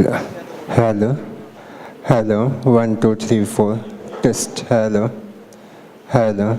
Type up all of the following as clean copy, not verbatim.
Hello, hello, 1 2 3 4. Test, hello, hello.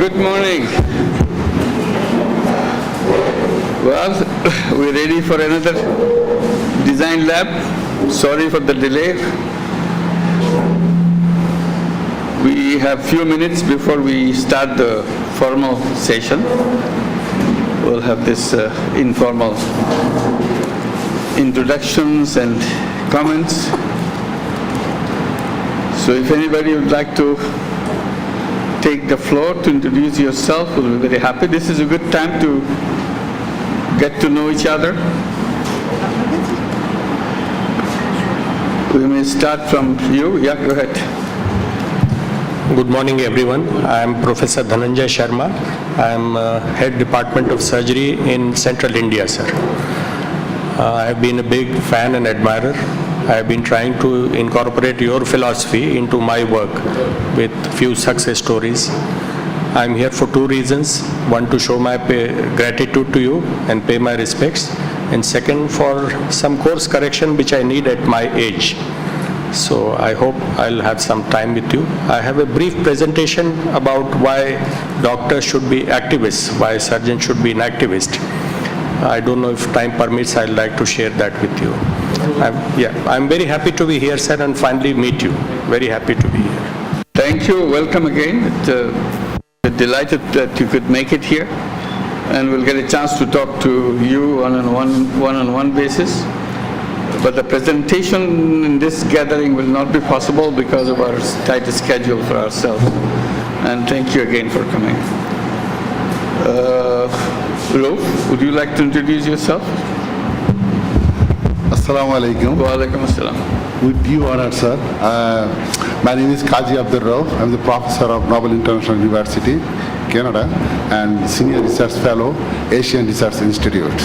Good morning. Well, we're ready for another design lab. Sorry for the delay. We have few minutes before we start the formal session. We'll have this informal introductions and comments. So if anybody would like to take the floor to introduce yourself, we'll be very happy. This is a good time to get to know each other. We may start from you. Yeah, go ahead. Good morning, everyone. I am Professor Dhananjay Sharma. I am Head Department of Surgery in Central India, sir. I have been a big fan and admirer. I have been trying to incorporate your philosophy into my work with few success stories. I am here for two reasons. One, to show my gratitude to you and pay my respects. And second, for some course correction which I need at my age. So I hope I'll have some time with you. I have a brief presentation about why doctors should be activists, why surgeons should be an activist. I don't know if time permits, I'd like to share that with you. I'm very happy to be here, sir, and finally meet you. Very happy to be here. Thank you. Welcome again. We're delighted that you could make it here. And we'll get a chance to talk to you on a one-on-one basis. But the presentation in this gathering will not be possible because of our tight schedule for ourselves. And thank you again for coming. Rauf, would you like to introduce yourself? Assalamu alaikum. Wa alaikum assalam. With you honored, sir. My name is Kaji Abdul Rauf. I'm the professor of Nobel International University, Canada, and senior research fellow, Asian Research Institute.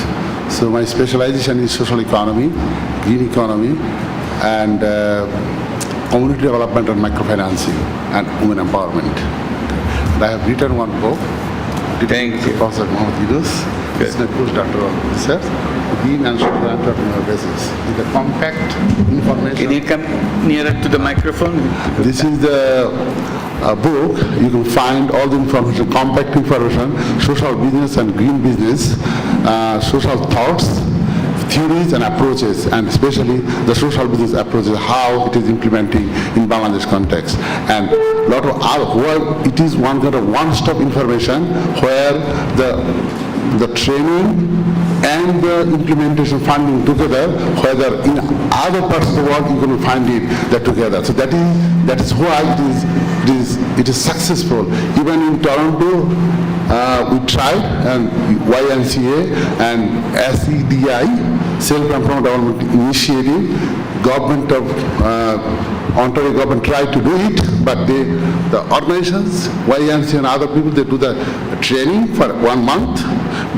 So my specialization is social economy, green economy, and community development and microfinancing and women empowerment. And I have written one book. Thank you. Professor Mohammed Yunus. It's a postdoctoral research, green and social entrepreneur basis. With a compact information. Can you come nearer to the microphone? This is the book. You can find all the information, compact information, social business and green business, social thoughts, theories and approaches, and especially the social business approaches, how it is implementing in Bangladesh context. And lot of where it is one kind of one-stop information where the training and the implementation funding together, whether in other parts of the world you can find it that together. So that is why it is successful. Even in Toronto, we tried, and YMCA and SEDI, Self-Employment Development Initiative, government of Ontario government tried to do it, but the organizations, YMCA and other people, they do the training for 1 month,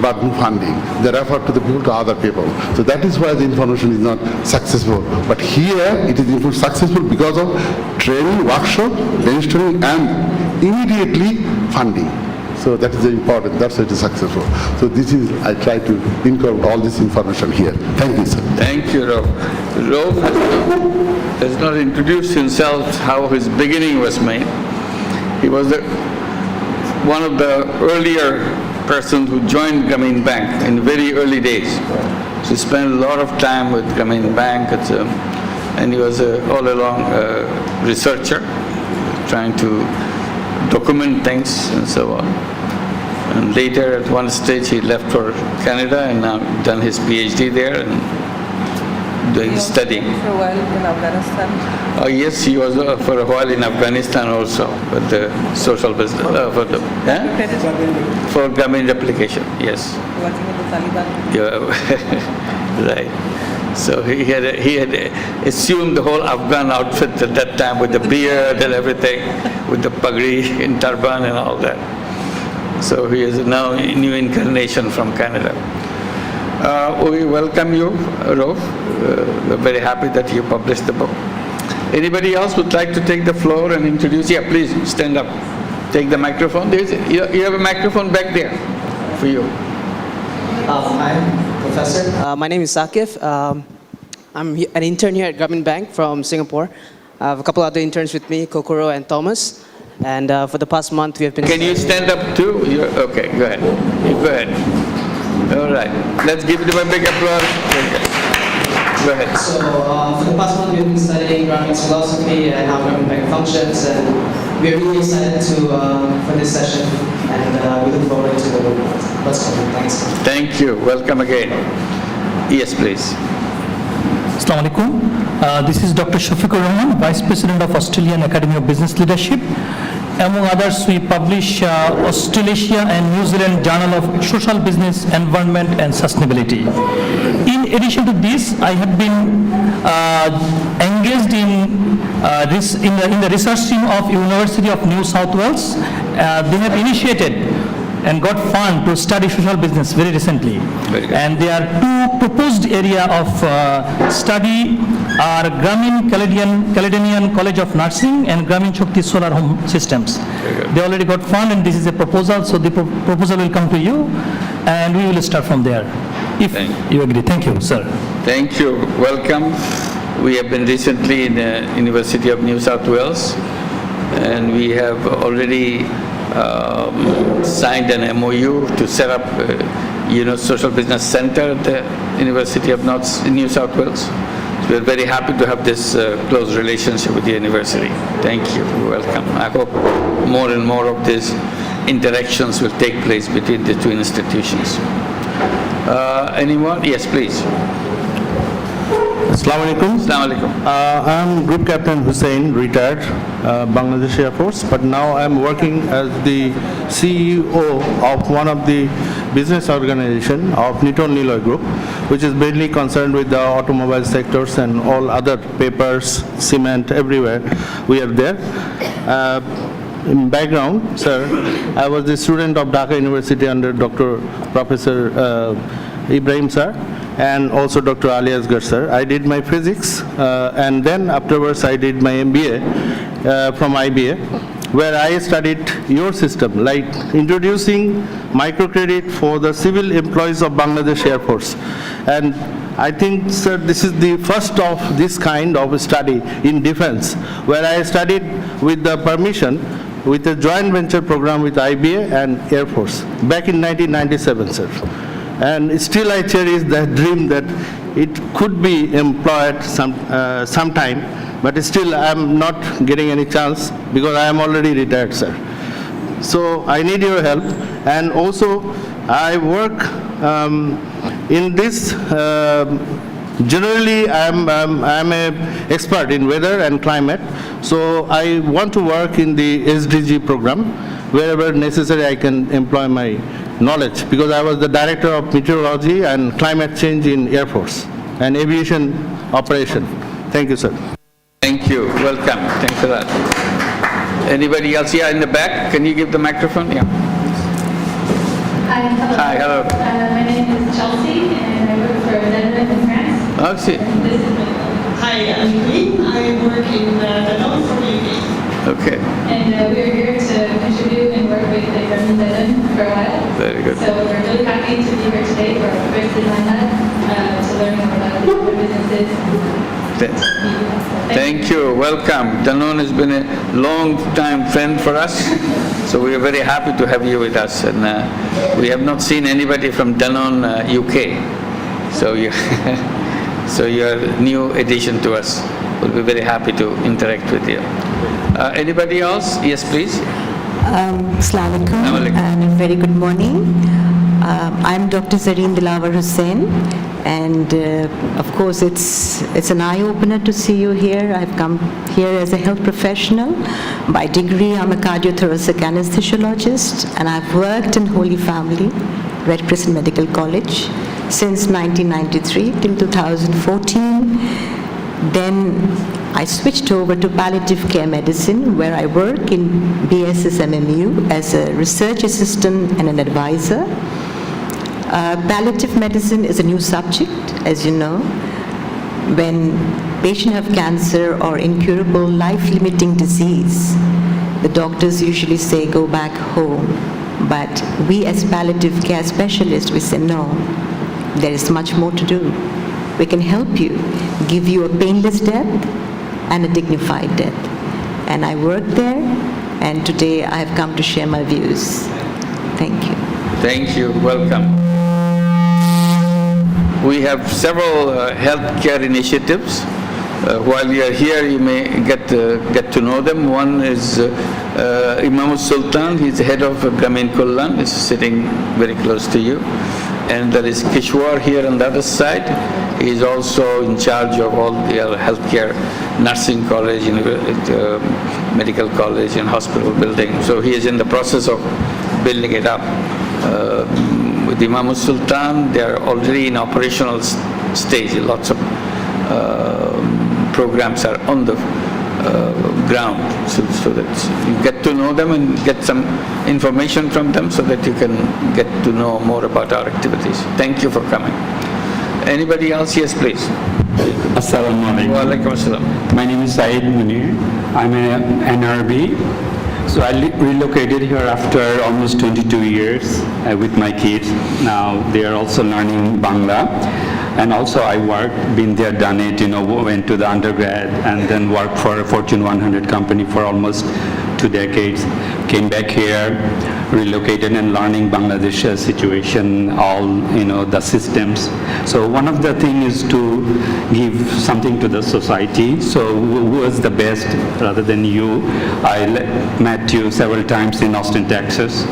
but no funding. They refer to the people to other people. So that is why the information is not successful. But here it is successful because of training, workshop, brainstorming, and immediately funding. So that is important. That's why it is successful. So this is, I try to incorporate all this information here. Thank you, sir. Thank you, Rauf. Rauf has not introduced himself, how his beginning was made. He was one of the earlier persons who joined Grameen Bank in very early days. So he spent a lot of time with Grameen Bank, and he was all along a researcher, trying to document things and so on. And later, at one stage, he left for Canada and now done his PhD there and doing studying. For a while in Afghanistan. Oh yes, he was for a while in Afghanistan also, with the social business for Grameen replication. Yes. Working with the Taliban. Yeah, right. So he had assumed the whole Afghan outfit at that time with the beard and everything, with the pagri and turban and all that. So he is now a new incarnation from Canada. We welcome you, Rauf. We're very happy that you published the book. Anybody else would like to take the floor and introduce? Yeah, please stand up. Take the microphone. You have a microphone back there for you. Hi, Professor. My name is Sakif. I'm an intern here at Grameen Bank from Singapore. I have a couple other interns with me, Kokoro and Thomas. And for the past month, we have been... Can you stand up too? Okay, go ahead. You go ahead. All right. Let's give them a big applause. Okay. Go ahead. So for the past month, we've been studying Grameen's philosophy and how Grameen Bank functions, and we're really excited for this session, and we look forward to what's coming. Thanks. Thank you. Welcome again. Yes, please. Assalamu alaikum. This is Dr. Shafiqur Rahman, Vice President of Australian Academy of Business Leadership. Among others, we publish Australasia and New Zealand Journal of Social Business, Environment and Sustainability. In addition to this, I have been engaged in the research team of University of New South Wales. They have initiated and got fund to study social business very recently. Very good. And there are two proposed area of study are Grameen Caledonian College of Nursing and Grameen Shakti Solar Home Systems. They already got fund, and this is a proposal, so the proposal will come to you and we will start from there, if you agree. Thank you, sir. Thank you. Welcome. We have been recently in the University of New South Wales, and we have already signed an MOU to set up Social Business Center at the University of New South Wales. So we're very happy to have this close relationship with the university. Thank you. Welcome. I hope more and more of these interactions will take place between the two institutions. Anyone? Yes, please. Assalamu alaikum. Assalamu alaikum. I'm Group Captain Hussein, retired, Bangladesh Air Force, but now I'm working as the CEO of one of the business organization of Niton Niloy Group, which is mainly concerned with the automobile sectors and all other papers, cement, everywhere we are there. In background, sir, I was the student of Dhaka University under Professor Ibrahim sir, and also Dr. Ali Asgar sir. I did my physics, and then afterwards I did my MBA from IBA, where I studied your system, like introducing microcredit for the civil employees of Bangladesh Air Force. And I think, sir, this is the first of this kind of study in defense, where I studied with the permission with a joint venture program with IBA and Air Force back in 1997, sir. And still I cherish that dream that it could be employed sometime, but still I'm not getting any chance because I am already retired, sir. So I need your help. And also I work in this, generally I'm an expert in weather and climate, so I want to work in the SDG program. Wherever necessary I can employ my knowledge, because I was the director of meteorology and climate change in Air Force and aviation operation. Thank you, sir. Thank you. Welcome. Thanks a lot. Anybody else here in the back? Can you give the microphone? Yeah. Hi, hello. Hi, hello. My name is Chelsea, and I work for Netherlands in France. Oh, see. This is my Hi, I'm Green. I work in Danone for UK. Okay. And we're here to contribute and work with the Grameen Telecom for a while. Very good. So we're really happy to be here today for our first design lab to learn more about the businesses. Thank you. Welcome. Danone has been a long-time friend for us, so we are very happy to have you with us. And we have not seen anybody from Danone UK, so you're a new addition to us. We'll be very happy to interact with you. Anybody else? Yes, please. Assalamu alaikum and a very good morning. I'm Dr. Zareen Dilawar Hussain, and of course it's an eye-opener to see you here. I've come here as a health professional. By degree, I'm a cardiothoracic anesthesiologist, and I've worked in Holy Family, Red Crescent Medical College, since 1993 till 2014. Then I switched over to palliative care medicine, where I work in BSS MMU as a research assistant and an advisor. Palliative medicine is a new subject, as you know. When patients have cancer or incurable life-limiting disease, the doctors usually say go back home. But we as palliative care specialists, we say no, there is much more to do. We can help you, give you a painless death and a dignified death. And I work there and today I have come to share my views. Thank you. Thank you. Welcome. We have several healthcare initiatives. While you are here, you may get to know them. One is Imam Sultan. He's the head of Grameen Kullan. He's sitting very close to you. And there is Kishwar here on the other side. He is also in charge of all the healthcare, nursing college, medical college, and hospital building. So he is in the process of building it up. With Imam Sultan, they are already in operational stage. Lots of programs are on the ground, so that you get to know them and get some information from them so that you can get to know more about our activities. Thank you for coming. Anybody else? Yes, please. Assalamu alaikum. Wa alaikum assalam. My name is Saeed Munir. I'm an NRB. So I relocated here after almost 22 years with my kids. Now they are also learning Bangla. And also I worked, been there, done it, went to the undergrad and then worked for a Fortune 100 company for almost 2 decades. Came back here, relocated and learning Bangladesh situation, all, the systems. So one of the things is to give something to the society. So who was the best rather than you? I met you several times in Austin, Texas,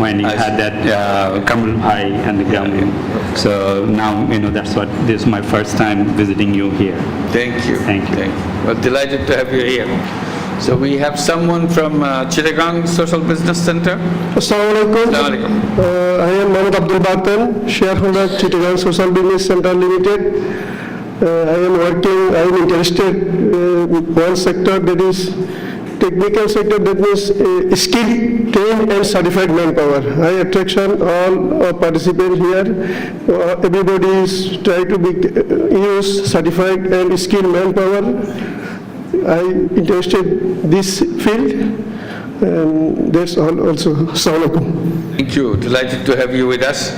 when you had that Kamal Bhai and the Grameen. So now, that's what, this is my first time visiting you here. Thank you. Thank you. Well, delighted to have you here. So we have someone from Chittagong Social Business Center. Assalamu alaikum. I am Mohammed Abdul Batan, shareholder Chittagong Social Business Center Limited. I am interested in one sector, that is technical sector, that means skilled, trained and certified manpower. High attraction, all participants here. Everybody is trying to use certified and skilled manpower. I interested this field, and that's all also. Assalamualaikum. Thank you. Delighted to have you with us.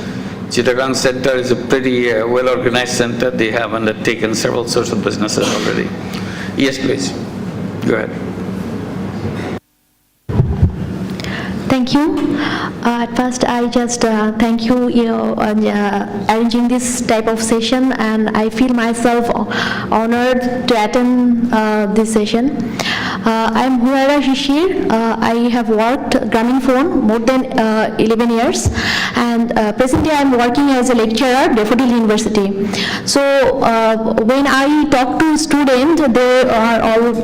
Chittagong Center is a pretty well-organized center. They have undertaken several social businesses already. Yes, please. Go ahead. Thank you. At first, I just thank you, arranging this type of session, and I feel myself honored to attend this session. I'm Huaira Shishir. I have worked Grameen Phone more than 11 years, and presently I'm working as a lecturer at Daffodil University. So when I talk to students,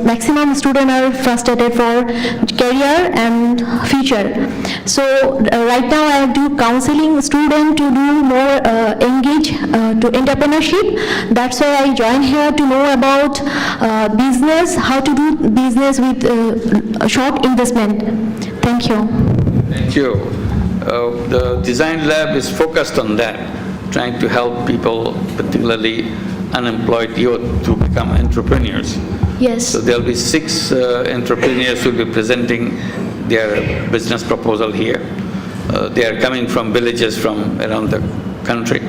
maximum students are frustrated for career and future. So right now I do counseling students to do more engage to entrepreneurship. That's why I joined here to know about business, how to do business with short investment. Thank you. Thank you. The design lab is focused on that, trying to help people, particularly unemployed youth, to become entrepreneurs. Yes. So there'll be 6 entrepreneurs who will be presenting their business proposal here. They are coming from villages from around the country,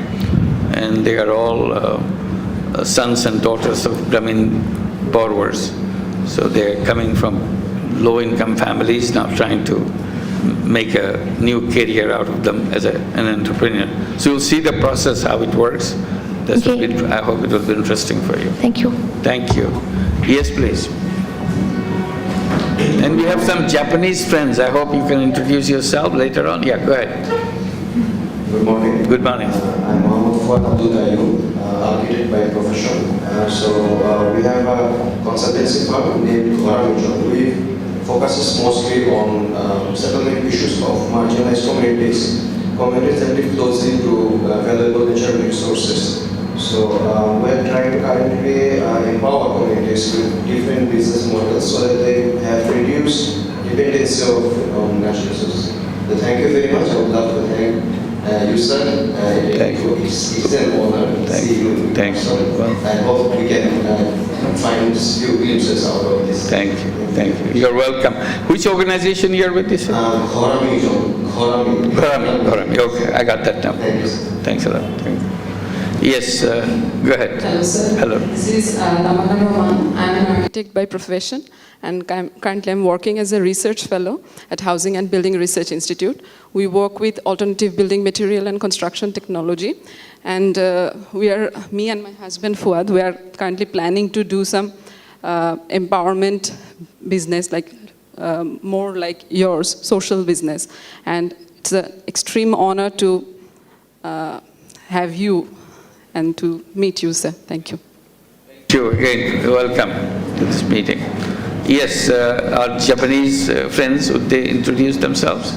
and they are all sons and daughters of Grameen borrowers. So they are coming from low-income families, now trying to make a new career out of them as an entrepreneur. So you'll see the process, how it works. That's Okay. I hope it will be interesting for you. Thank you. Thank you. Yes, please. And we have some Japanese friends. I hope you can introduce yourself later on. Yeah, go ahead. Good morning. Good morning. I'm Mohammed Fuad Abdul Qayyum, architect by profession. We have a consultancy firm named Grameen. We focuses mostly on settlement issues of marginalized communities that live closely to valuable natural resources. So we are trying to currently empower communities with different business models so that they have reduced dependency on natural resources. So thank you very much. I would love to thank you, sir. Thank you. It's an honor to see you. Thank you. I hope we can find few glimpses out of this. Thank you. Thank you. You're welcome. Which organization you're with this? Grameen. Okay, I got that now. Thank you, sir. Thanks a lot. Thank you. Yes, go ahead. Hello, sir. Hello. This is Tamanna Roman. I'm an architect by profession, and currently I'm working as a research fellow at Housing and Building Research Institute. We work with alternative building material and construction technology, and me and my husband Fuad, we are currently planning to do some empowerment business, like more like yours, social business. And it's an extreme honor to have you and to meet you, sir. Thank you. Thank you again. Welcome to this meeting. Yes, our Japanese friends, would they introduce themselves?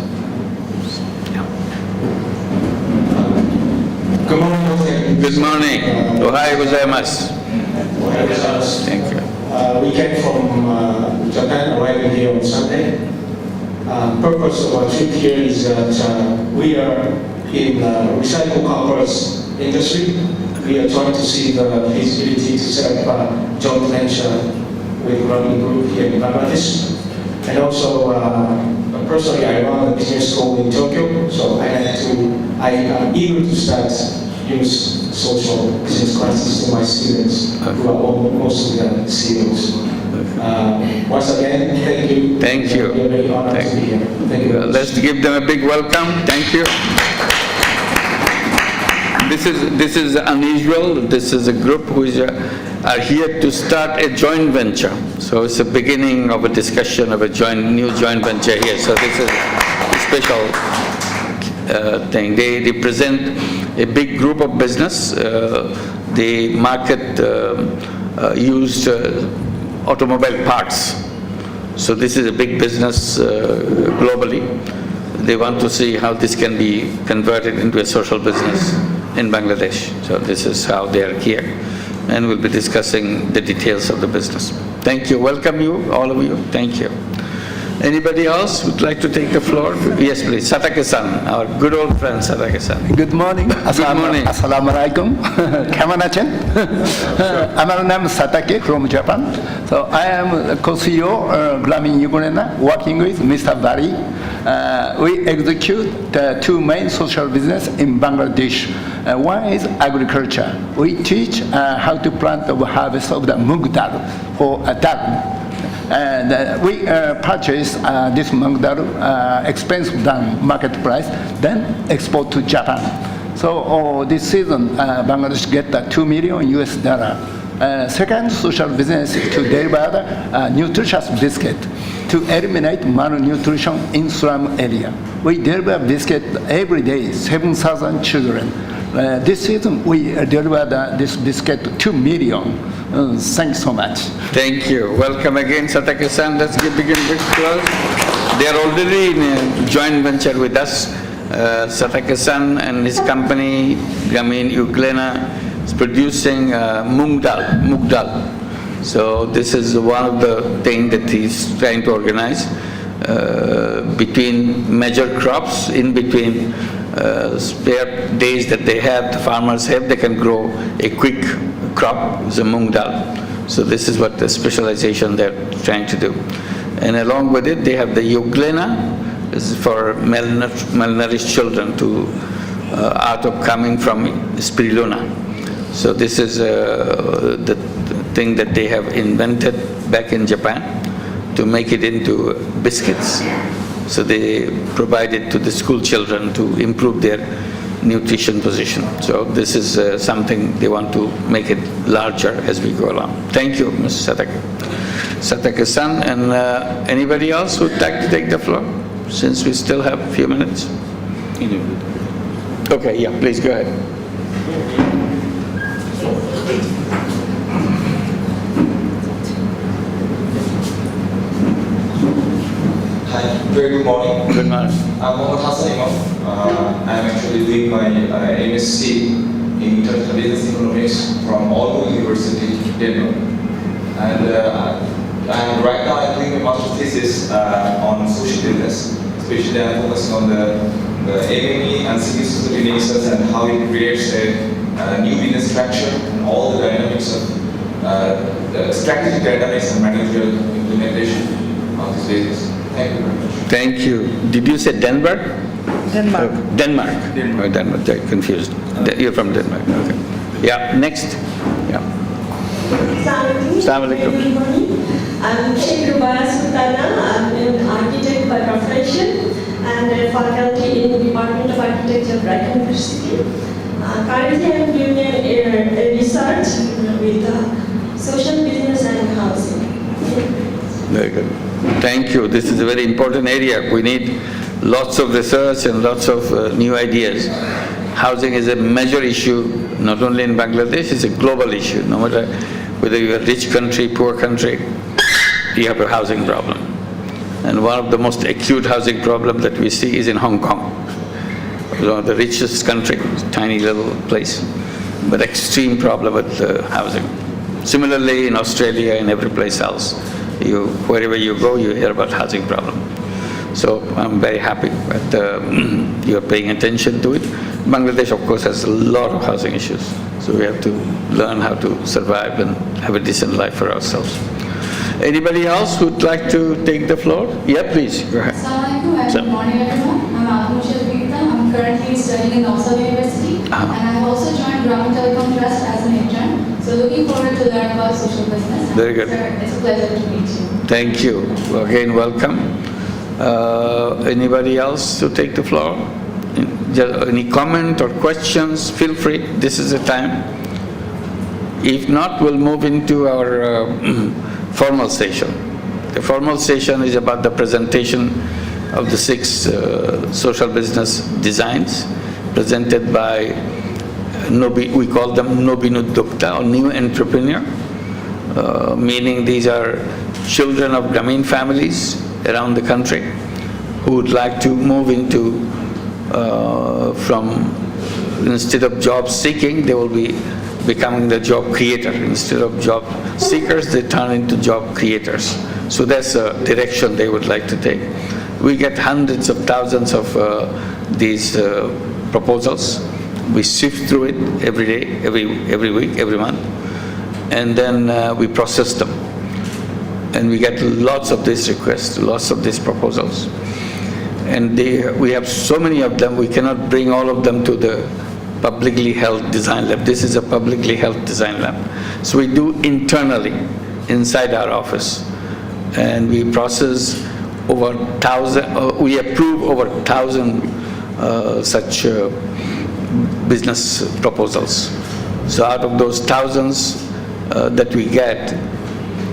Good morning. Good morning. Ohayou gozaimasu. Thank you. We came from Japan, arriving here on Sunday. Purpose of our trip here is that we are in recycle compost industry. We are trying to see the feasibility to set up a joint venture with Grameen Group here in Bangladesh. And also, personally, I run a business school in Tokyo, so I am eager to start use social business classes to my students, who are most of the CEOs. Once again, thank you. Thank you. We are very honored to be here. Thank you. Let's give them a big welcome. Thank you. This is unusual. This is a group who are here to start a joint venture. So it's the beginning of a discussion of a new joint venture here. So this is a special thing. They represent a big group of business. They market used automobile parts. So this is a big business globally. They want to see how this can be converted into a social business in Bangladesh. So this is how they are here. And we'll be discussing the details of the business. Thank you. Welcome you, all of you. Thank you. Anybody else would like to take the floor? Yes, please. Satake-san, our good old friend Satake-san. Good morning. Good morning. Assalamu alaikum. Keman achen? My name is Satake from Japan. So I am co-CEO Grameen Yugunena, working with Mr. Bari. We execute the two main social business in Bangladesh. One is agriculture. We teach how to plant or harvest of the mung dal for a dal. And we purchase this mung dal expensive than market price, then export to Japan. So this season, Bangladesh get $2 million US. Second social business is to deliver nutritious biscuit to eliminate malnutrition in slum area. We deliver biscuit every day, 7,000 children. This season, we delivered this biscuit to 2 million. Thanks so much. Thank you. Welcome again, Satake-san. Let's begin with applause. They are already in a joint venture with us. Satake-san and his company, Grameen Yuglena, is producing mung dal. So this is one of the things that he's trying to organize between major crops, in between spare days that they have, the farmers have, they can grow a quick crop, the mung dal. So this is what the specialization they're trying to do. And along with it, they have the Yuglena, this is for malnourished children out of coming from spirulina. So this is the thing that they have invented back in Japan to make it into biscuits. So they provide it to the school children to improve their nutrition position. So this is something they want to make it larger as we go along. Thank you, Mr. Satake-san. And anybody else who would like to take the floor, since we still have a few minutes? Okay, yeah, please go ahead. Hi, very good morning. Good morning. I'm Mohammad Hassan Imam. I'm actually doing my MSc in International Business Economics from Aalborg University, Denmark. And right now I'm doing my master's thesis on social business. Especially I'm focusing on the AME and civil society nexus and how it creates a new business structure and all the dynamics of the strategic dynamics and managerial implementation on this basis. Thank you very much. Thank you. Did you say Denmark? Denmark. Denmark. Oh, Denmark. They're confused. You're from Denmark. Okay. Yeah. Next. Yeah. Assalamu alaikum. I'm Sheikh Rubaya Sultana. I'm an architect by profession and a faculty in the Department of Architecture, Bright University. Currently, I'm doing a research with social business and housing. Very good. Thank you. This is a very important area. We need lots of research and lots of new ideas. Housing is a major issue, not only in Bangladesh, it's a global issue. No matter whether you're a rich country, poor country, you have a housing problem. And one of the most acute housing problems that we see is in Hong Kong. The richest country, tiny little place, but extreme problem with housing. Similarly, in Australia and every place else, wherever you go, you hear about housing problem. So I'm very happy that you're paying attention to it. Bangladesh, of course, has a lot of housing issues. So we have to learn how to survive and have a decent life for ourselves. Anybody else who'd like to take the floor? Yeah, please, go ahead. Good morning, everyone. I'm I'm currently studying in Oxford University, and I have also joined Grameen Telecom Trust as an intern. So looking forward to learn about social business. Very good. It's a pleasure to meet you. Thank you. Again, welcome. Anybody else to take the floor? Any comment or questions? Feel free. This is the time. If not, we'll move into our formal session. The formal session is about the presentation of the 6 social business designs presented by we call them Nobinuddokta, or new entrepreneur, meaning these are children of Grameen families around the country who would like to move into, instead of job seeking, they will be becoming the job creator. Instead of job seekers, they turn into job creators. So that's a direction they would like to take. We get hundreds of thousands of these proposals. We sift through it every day, every week, every month, and then we process them. And we get lots of these requests, lots of these proposals. And we have so many of them, we cannot bring all of them to the publicly held design lab. This is a publicly held design lab. So we do internally, inside our office. And we process over 1,000, we approve over 1,000 such business proposals. So out of those thousands that we get,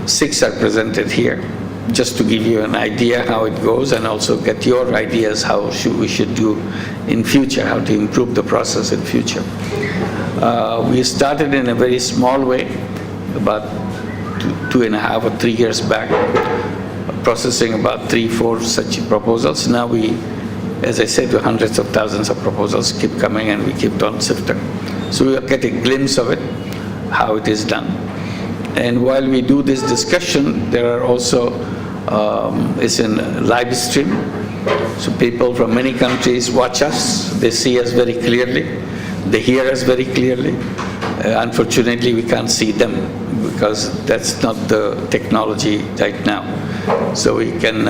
6 are presented here, just to give you an idea how it goes and also get your ideas how we should do in future, how to improve the process in future. We started in a very small way, about 2.5 or 3 years back, processing about 3-4 such proposals. Now we, as I said, hundreds of thousands of proposals keep coming and we keep on sifting. So we get a glimpse of it, how it is done. And while we do this discussion, there are also, it's in live stream. So people from many countries watch us, they see us very clearly, they hear us very clearly. Unfortunately, we can't see them because that's not the technology right now. So we can,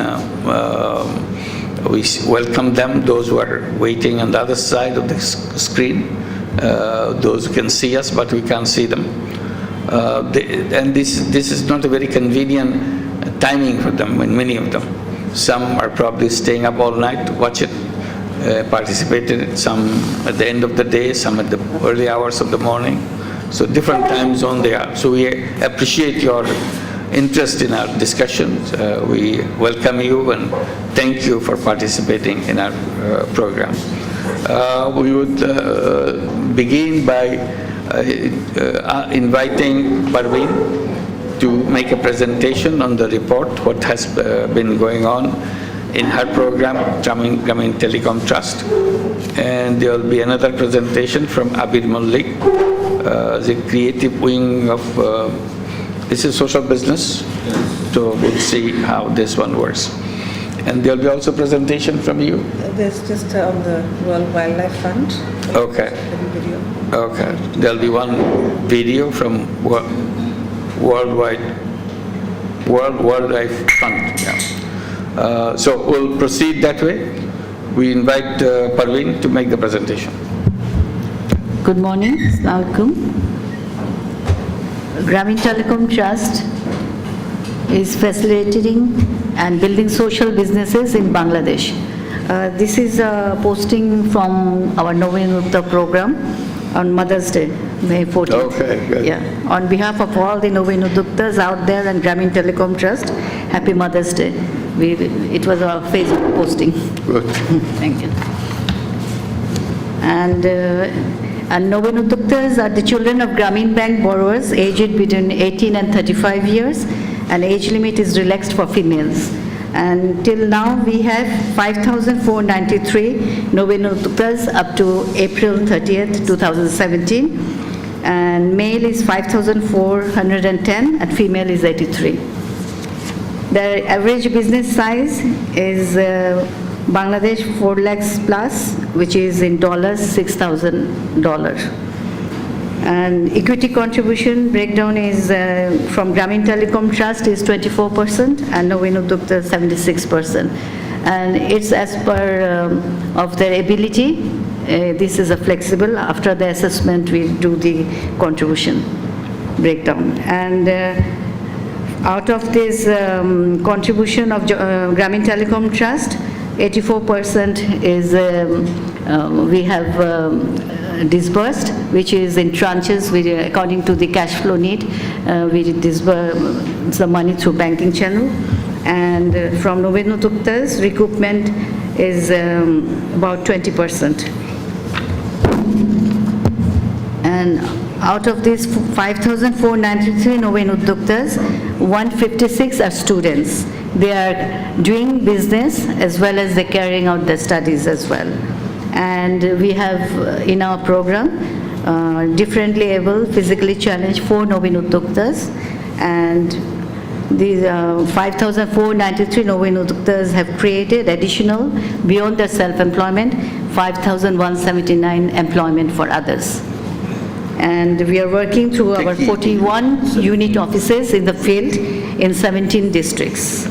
we welcome them, those who are waiting on the other side of the screen, those who can see us, but we can't see them. And this is not a very convenient timing for them, and many of them. Some are probably staying up all night to watch it, participated, some at the end of the day, some at the early hours of the morning. So different time zone they are. So we appreciate your interest in our discussions. We welcome you and thank you for participating in our program. We would begin by inviting Parveen to make a presentation on the report, what has been going on in her program, Grameen Telecom Trust. And there will be another presentation from Abir Malik, the creative wing of, this is social business, so we'll see how this one works. And there will be also presentation from you? There's just on the World Wildlife Fund. Okay. Video. Okay. There'll be one video from World Wildlife Fund. Yeah. So we'll proceed that way. We invite Parveen to make the presentation. Good morning. Assalamu alaikum. Grameen Telecom Trust is facilitating and building social businesses in Bangladesh. This is a posting from our Naveen Uttar program on Mother's Day, May 14th. Okay, good. Yeah. On behalf of all the Naveen Uttas out there and Grameen Telecom Trust, Happy Mother's Day. It was a Facebook posting. Good. Thank you. And Naveen Uttas are the children of Grameen Bank borrowers aged between 18 and 35 years, and age limit is relaxed for females. And till now, we have 5,493 Naveen Uttas up to April 30th, 2017. And male is 5,410 and female is 83. The average business size is Bangladesh 4 lakhs plus, which is in dollars $6,000. And equity contribution breakdown is from Grameen Telecom Trust is 24% and Naveen Uttar 76%. And it's as per of their ability. This is a flexible. After the assessment, we do the contribution breakdown. And out of this contribution of Grameen Telecom Trust, 84% is we have disbursed, which is in tranches according to the cash flow need. We disburse the money through banking channel. And from Naveen Uttar's recoupment is about 20%. And out of these 5,493 Naveen Uttas, 156 are students. They are doing business as well as they're carrying out their studies as well. And we have in our program differently able, physically challenged 4 Naveen Uttas, and these 5,493 Naveen Uttas have created additional, beyond their self-employment, 5,179 employment for others. And we are working through our 41 unit offices in the field in 17 districts.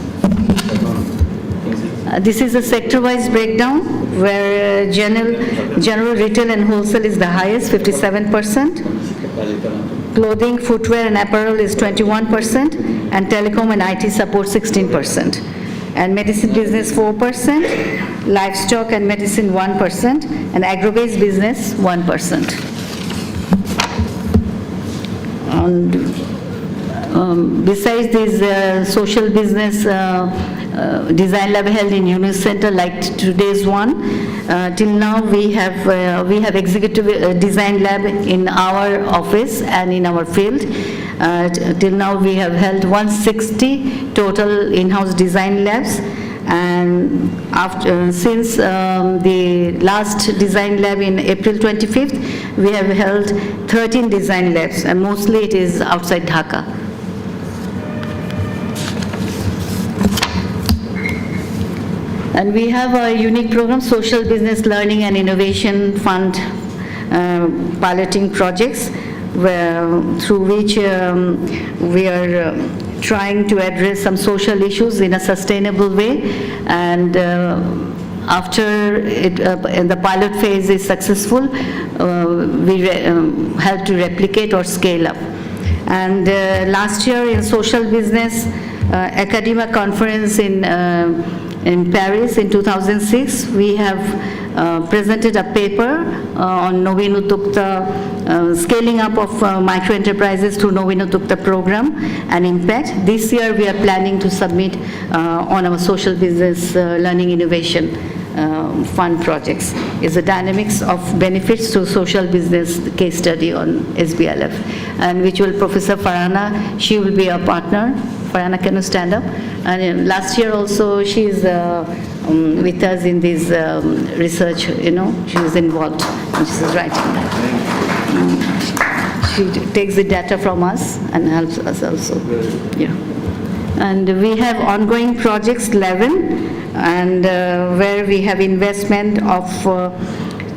This is a sector-wise breakdown where general retail and wholesale is the highest, 57%. Clothing, footwear and apparel is 21%, and telecom and IT support 16%. And medicine business 4%, livestock and medicine 1%, and agro-based business 1%. And besides this social business design lab held in Unit Center like today's one, till now we have executive design lab in our office and in our field. Till now we have held 160 total in-house design labs. And since the last design lab in April 25th, we have held 13 design labs, and mostly it is outside Dhaka. And we have a unique program, Social Business Learning and Innovation Fund piloting projects, through which we are trying to address some social issues in a sustainable way. And after the pilot phase is successful, we help to replicate or scale up. And last year in Social Business Academia Conference in Paris in 2006, we have presented a paper on Naveen Uttar, scaling up of micro-enterprises through Naveen Uttar program and impact. This year we are planning to submit on our social business learning innovation fund projects. Is the dynamics of benefits to social business case study on SBLF, and which will Professor Farhana, she will be a partner. Farhana, can you stand up? And last year also she is with us in this research, she is involved and she is writing that. She takes the data from us and helps us also. Yeah. And we have ongoing projects 11, and where we have investment of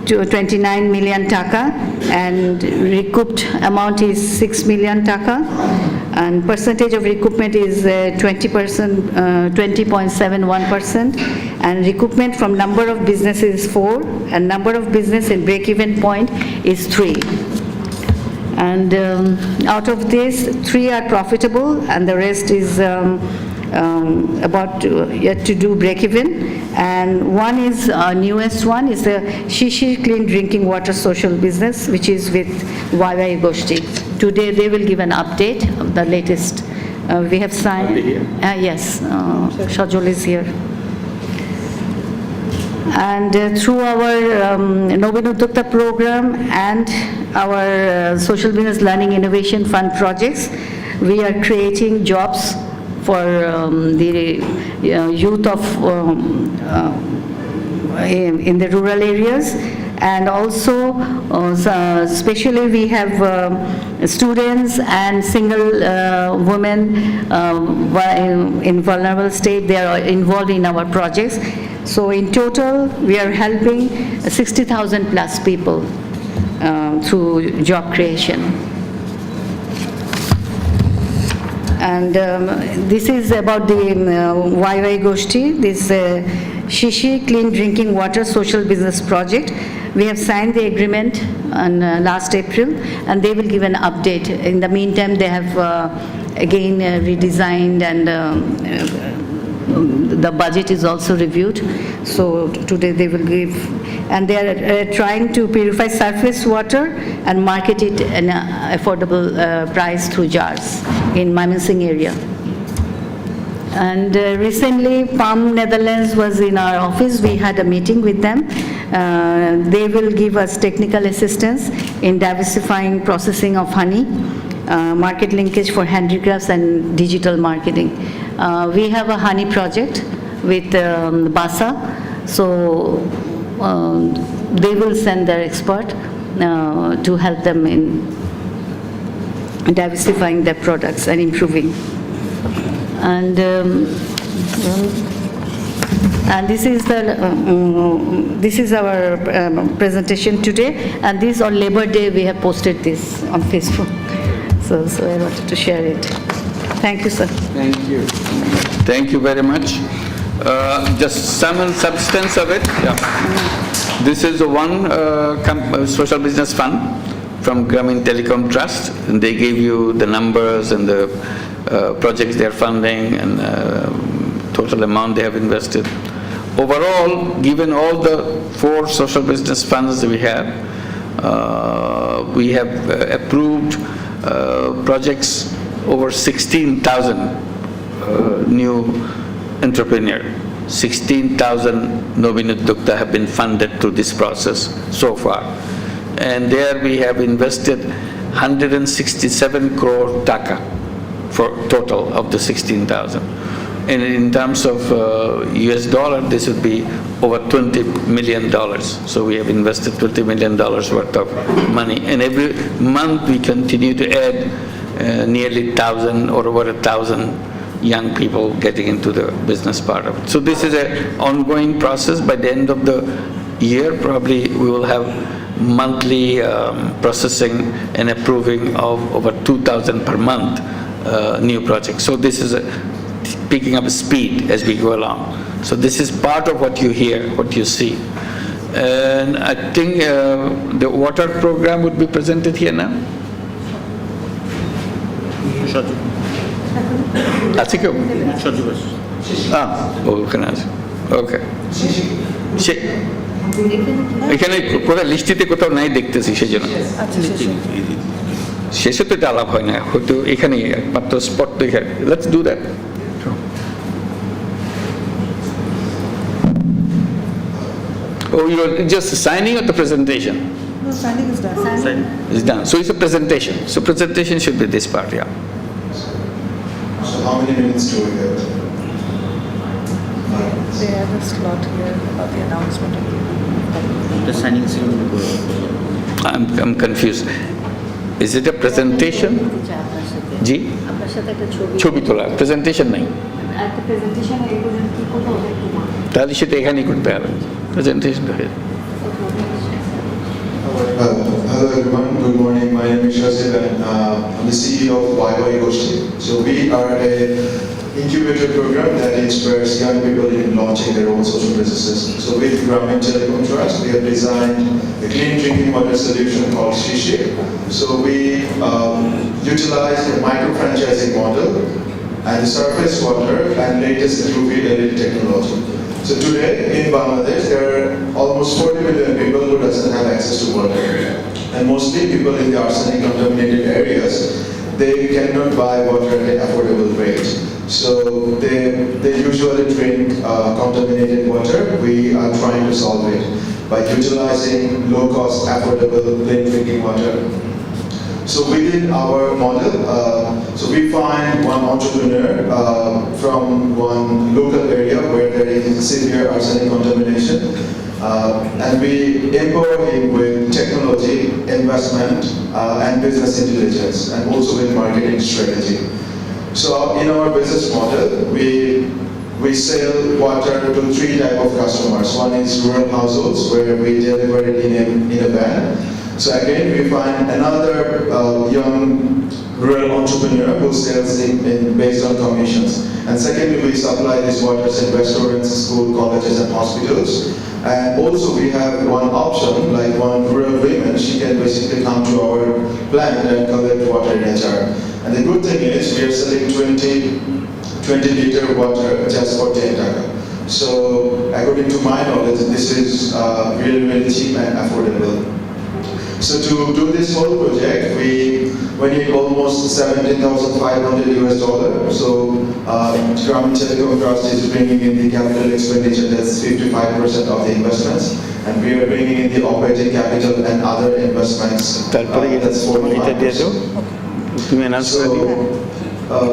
29 million taka, and recouped amount is 6 million taka, and percentage of recoupment is 20.71%, and recoupment from number of businesses is 4, and number of business in break-even point is 3. And out of this, 3 are profitable, and the rest is yet to do break-even. And one is, newest one is the Shishi Clean Drinking Water Social Business, which is with YY Goshti. Today, they will give an update of the latest. We have signed. Yes, Shajol is here. And through our Nobin Uddokta program and our Social Business Learning Innovation Fund projects, we are creating jobs for the youth of in the rural areas. And also, especially we have students and single women in vulnerable state. They are involved in our projects. So in total, we are helping 60,000 plus people through job creation. And this is about the YY Goshti, this Shishi Clean Drinking Water Social Business Project. We have signed the agreement on last April, and they will give an update. In the meantime, they have again redesigned, and the budget is also reviewed. So today they will give, and they are trying to purify surface water and market it at an affordable price through jars in Mymensingh area. And recently, Palm Netherlands was in our office. We had a meeting with them. They will give us technical assistance in diversifying processing of honey, market linkage for handicrafts, and digital marketing. We have a honey project with BASA, so they will send their expert to help them in diversifying their products and improving. And this is our presentation today. And this on Labor Day we have posted this on Facebook. So I wanted to share it. Thank you, sir. Thank you. Thank you very much. Just sum and substance of it. Yeah. This is the one social business fund from Grameen Telecom Trust, and they gave you the numbers and the projects they're funding and total amount they have invested. Overall, given all the 4 social business funds that we have approved projects over 16,000 new entrepreneurs. 16,000 Nobin Uddokta have been funded through this process so far. And there we have invested 167 crore taka for total of the 16,000. And in terms of US dollar, this would be over $20 million. So we have invested $20 million worth of money. And every month we continue to add nearly 1,000 or over 1,000 young people getting into the business part of it. So this is an ongoing process. By the end of the year, probably we will have monthly processing and approving of over 2,000 per month new projects. So this is picking up speed as we go along. So this is part of what you hear, what you see. And I think the water program would be presented here now. আছে কেউ? ওখানে আছে। ওকে। এখানে কোথাও লিস্টিতে কোথাও নাই দেখতেছি সেজন্য। শেষে তো এটা আলাপ হয় না, হয়তো এখানে একমাত্র স্পট তো এখানে। Let's do that. Oh, you're just signing or the presentation? No, signing is done. It's done. So it's a presentation. So presentation should be this part, yeah. So how many minutes do we have? They have a slot here about the announcement of the signing ceremony. I'm confused. Is it a presentation? जी? ছবি তোলা presentation নাই তাহলে সেটা এখানেই করতে হবে presentation হয়ে Hello everyone, good morning. My name is Shazib and I'm the CEO of YY Goshti. So we are a incubator program that inspires young people in launching their own social businesses. So with Grameen Telecom Trust, we have designed a clean drinking water solution called Shishi. So we utilize a micro-franchising model and the surface water and latest UV LED technology. So today in Bangladesh, there are almost 40 million people who doesn't have access to water. And mostly people in the arsenic contaminated areas, they cannot buy water at an affordable rate. So they usually drink contaminated water. We are trying to solve it by utilizing low-cost, affordable, clean drinking water. So within our model, so we find one entrepreneur from one local area where there is severe arsenic contamination, and we empower him with technology, investment, and business intelligence, and also with marketing strategy. So in our business model, we sell water to 3 types of customers. One is rural households, where we deliver it in a van. So again, we find another young rural entrepreneur who sells based on commissions. And secondly, we supply these waters in restaurants, schools, colleges, and hospitals. And also we have one option, like one rural woman, she can basically come to our plant and collect water in a jar. And the good thing is, we are selling 20 liter water just for 10 taka. So according to my knowledge, this is really, really cheap and affordable. So to do this whole project, we need almost $17,500 US. So Grameen Telecom Trust is bringing in the capital expenditure, that's 55% of the investments, and we are bringing in the operating capital and other investments. That's 45%. So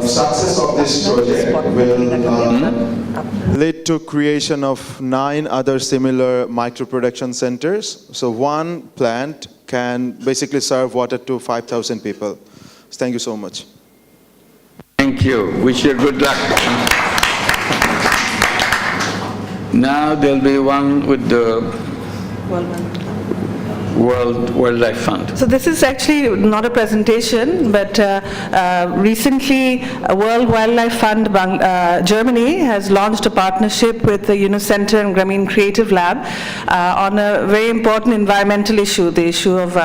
success of this project will lead to creation of 9 other similar micro-production centers. So one plant can basically serve water to 5,000 people. Thank you so much. Thank you. Wish you good luck. Now there'll be one with the World Wildlife Fund. So this is actually not a presentation, but recently World Wildlife Fund Germany has launched a partnership with the Unicenter and Grameen Creative Lab on a very important environmental issue, the issue of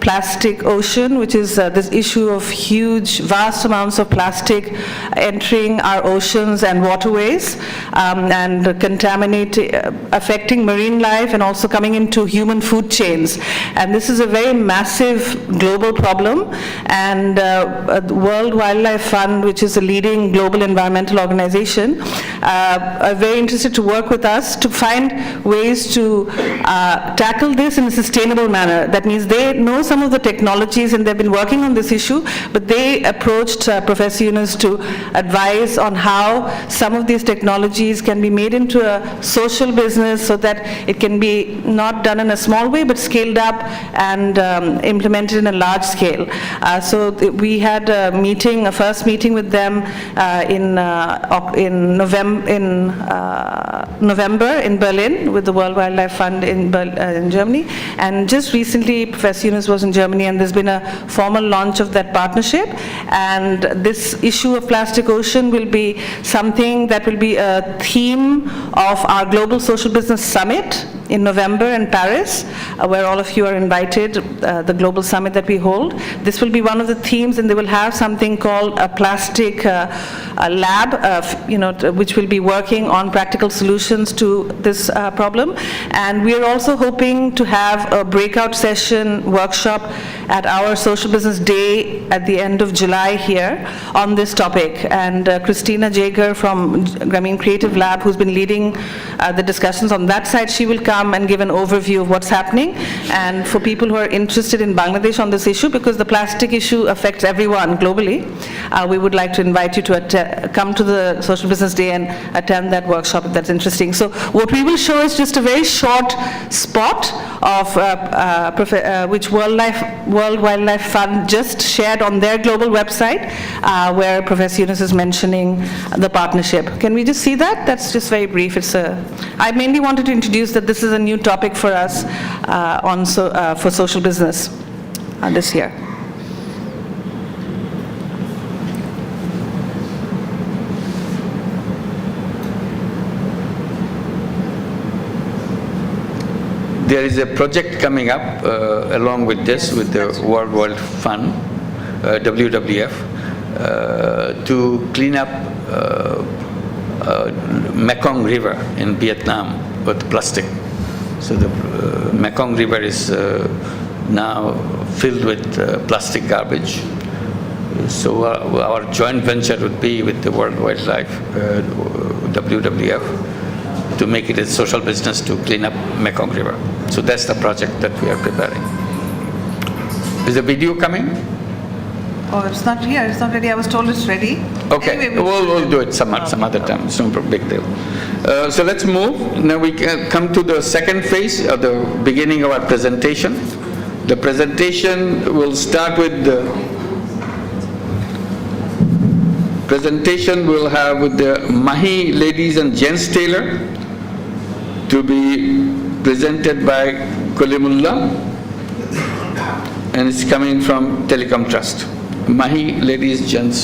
plastic ocean, which is this issue of huge, vast amounts of plastic entering our oceans and waterways and contaminating, affecting marine life and also coming into human food chains. And this is a very massive global problem, and the World Wildlife Fund, which is a leading global environmental organization, are very interested to work with us to find ways to tackle this in a sustainable manner. That means they know some of the technologies and they've been working on this issue, but they approached Professor Yunus to advise on how some of these technologies can be made into a social business so that it can be not done in a small way, but scaled up and implemented in a large scale. So we had a first meeting with them in November in Berlin with the World Wildlife Fund in Germany. And just recently, Professor Yunus was in Germany, and there's been a formal launch of that partnership. And this issue of plastic ocean will be something that will be a theme of our Global Social Business Summit in November in Paris, where all of you are invited, the global summit that we hold. This will be one of the themes, and they will have something called a plastic lab, which will be working on practical solutions to this problem. And we are also hoping to have a breakout session workshop at our Social Business Day at the end of July here on this topic. And Christina Jaeger from Grameen Creative Lab, who's been leading the discussions on that side, she will come and give an overview of what's happening. And for people who are interested in Bangladesh on this issue, because the plastic issue affects everyone globally, we would like to invite you to come to the Social Business Day and attend that workshop if that's interesting. So what we will show is just a very short spot of which World Wildlife Fund just shared on their global website, where Professor Yunus is mentioning the partnership. Can we just see that? That's just very brief. I mainly wanted to introduce that this is a new topic for us for social business this year. there is a project coming up along with this, with the World Wildlife Fund, WWF, to clean up Mekong River in Vietnam with plastic. So the Mekong River is now filled with plastic garbage. So our joint venture would be with the World Wildlife, WWF, to make it a social business to clean up Mekong River. So that's the project that we are preparing. Is the video coming? Oh, it's not here, it's not ready. I was told it's ready. Okay, Anyway, we'll do it some other time. It's no big deal. So let's move. Now we can come to the second phase, or the beginning of our presentation. The presentation will start with the presentation we'll have with the Mahi Ladies and Gents Tailor, to be presented by Kalimullah, and it's coming from Telecom Trust. Mahi Ladies, Gents.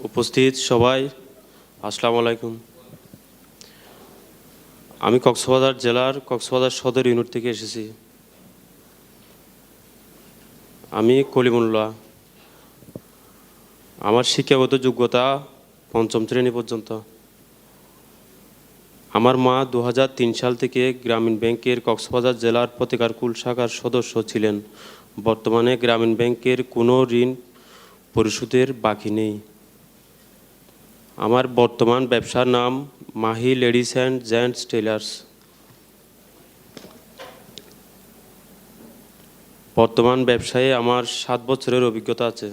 উপস্থিত সবাই আসসালামু আলাইকুম। আমি কক্সবাজার জেলার কক্সবাজার সদর unit থেকে এসেছি। আমি কলিমুল্লাহ। আমার শিক্ষাগত যোগ্যতা পঞ্চম শ্রেণী পর্যন্ত। আমার মা 2003 সাল থেকে গ্রামীণ ব্যাংকের কক্সবাজার জেলার প্রতিকারকুল শাখার সদস্য ছিলেন। বর্তমানে গ্রামীণ ব্যাংকের কোনো ঋণ পরিশোধের বাকি নেই। আমার বর্তমান ব্যবসার নাম Mahi ladies and gents tailors. বর্তমান ব্যবসায়ে আমার 7 বছরের অভিজ্ঞতা আছে।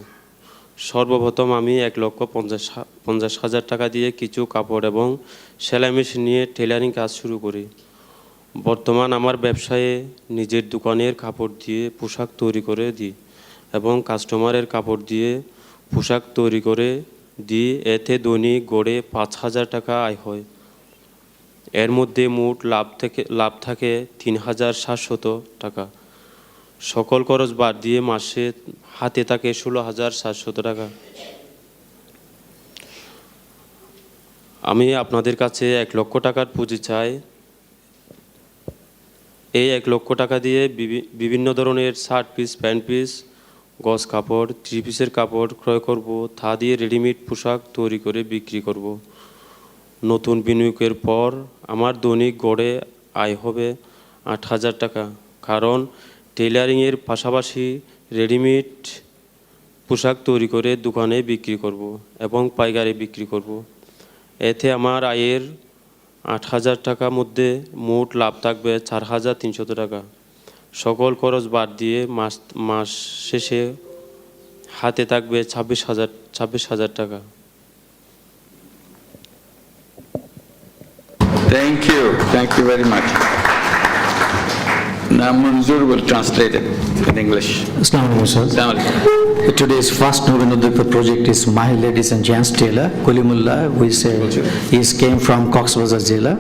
সর্বপ্রথম আমি 1,50,000 টাকা দিয়ে কিছু কাপড় এবং সেলাই মেশিন নিয়ে টেলারিং কাজ শুরু করি। বর্তমান আমার ব্যবসায়ে নিজের দোকানের কাপড় দিয়ে পোশাক তৈরি করে দিই এবং কাস্টমারের কাপড় দিয়ে পোশাক তৈরি করে দিই। এতে দৈনিক গড়ে 5,000 টাকা আয় হয়। এর মধ্যে মোট লাভ থাকে 3,700 টাকা। সকল খরচ বাদ দিয়ে মাসে হাতে থাকে 16,700 টাকা। আমি আপনাদের কাছে 1 লক্ষ টাকার পুঁজি চাই। এই 1 লক্ষ টাকা দিয়ে বিভিন্ন ধরনের শার্ট পিস, প্যান্ট পিস, গজ কাপড়, 3 পিসের কাপড় ক্রয় করব। তা দিয়ে রেডিমেড পোশাক তৈরি করে বিক্রি করব। নতুন বিনিয়োগের পর আমার দৈনিক গড়ে আয় হবে 8,000 টাকা। কারণ টেলারিংয়ের পাশাপাশি রেডিমেড পোশাক তৈরি করে দোকানে বিক্রি করব এবং পাইকারি বিক্রি করব। এতে আমার আয়ের 8,000 টাকার মধ্যে মোট লাভ থাকবে 4,300 টাকা। সকল খরচ বাদ দিয়ে মাস শেষে হাতে থাকবে 26,000 টাকা। Thank you very much. Now Manzoor will translate it in English. Assalamu alaikum, sir. Assalamu alaikum. Today's first Novenodukta project is Mahi Ladies and Gents Tailor, Kalimullah, which came from Cox's Bazar.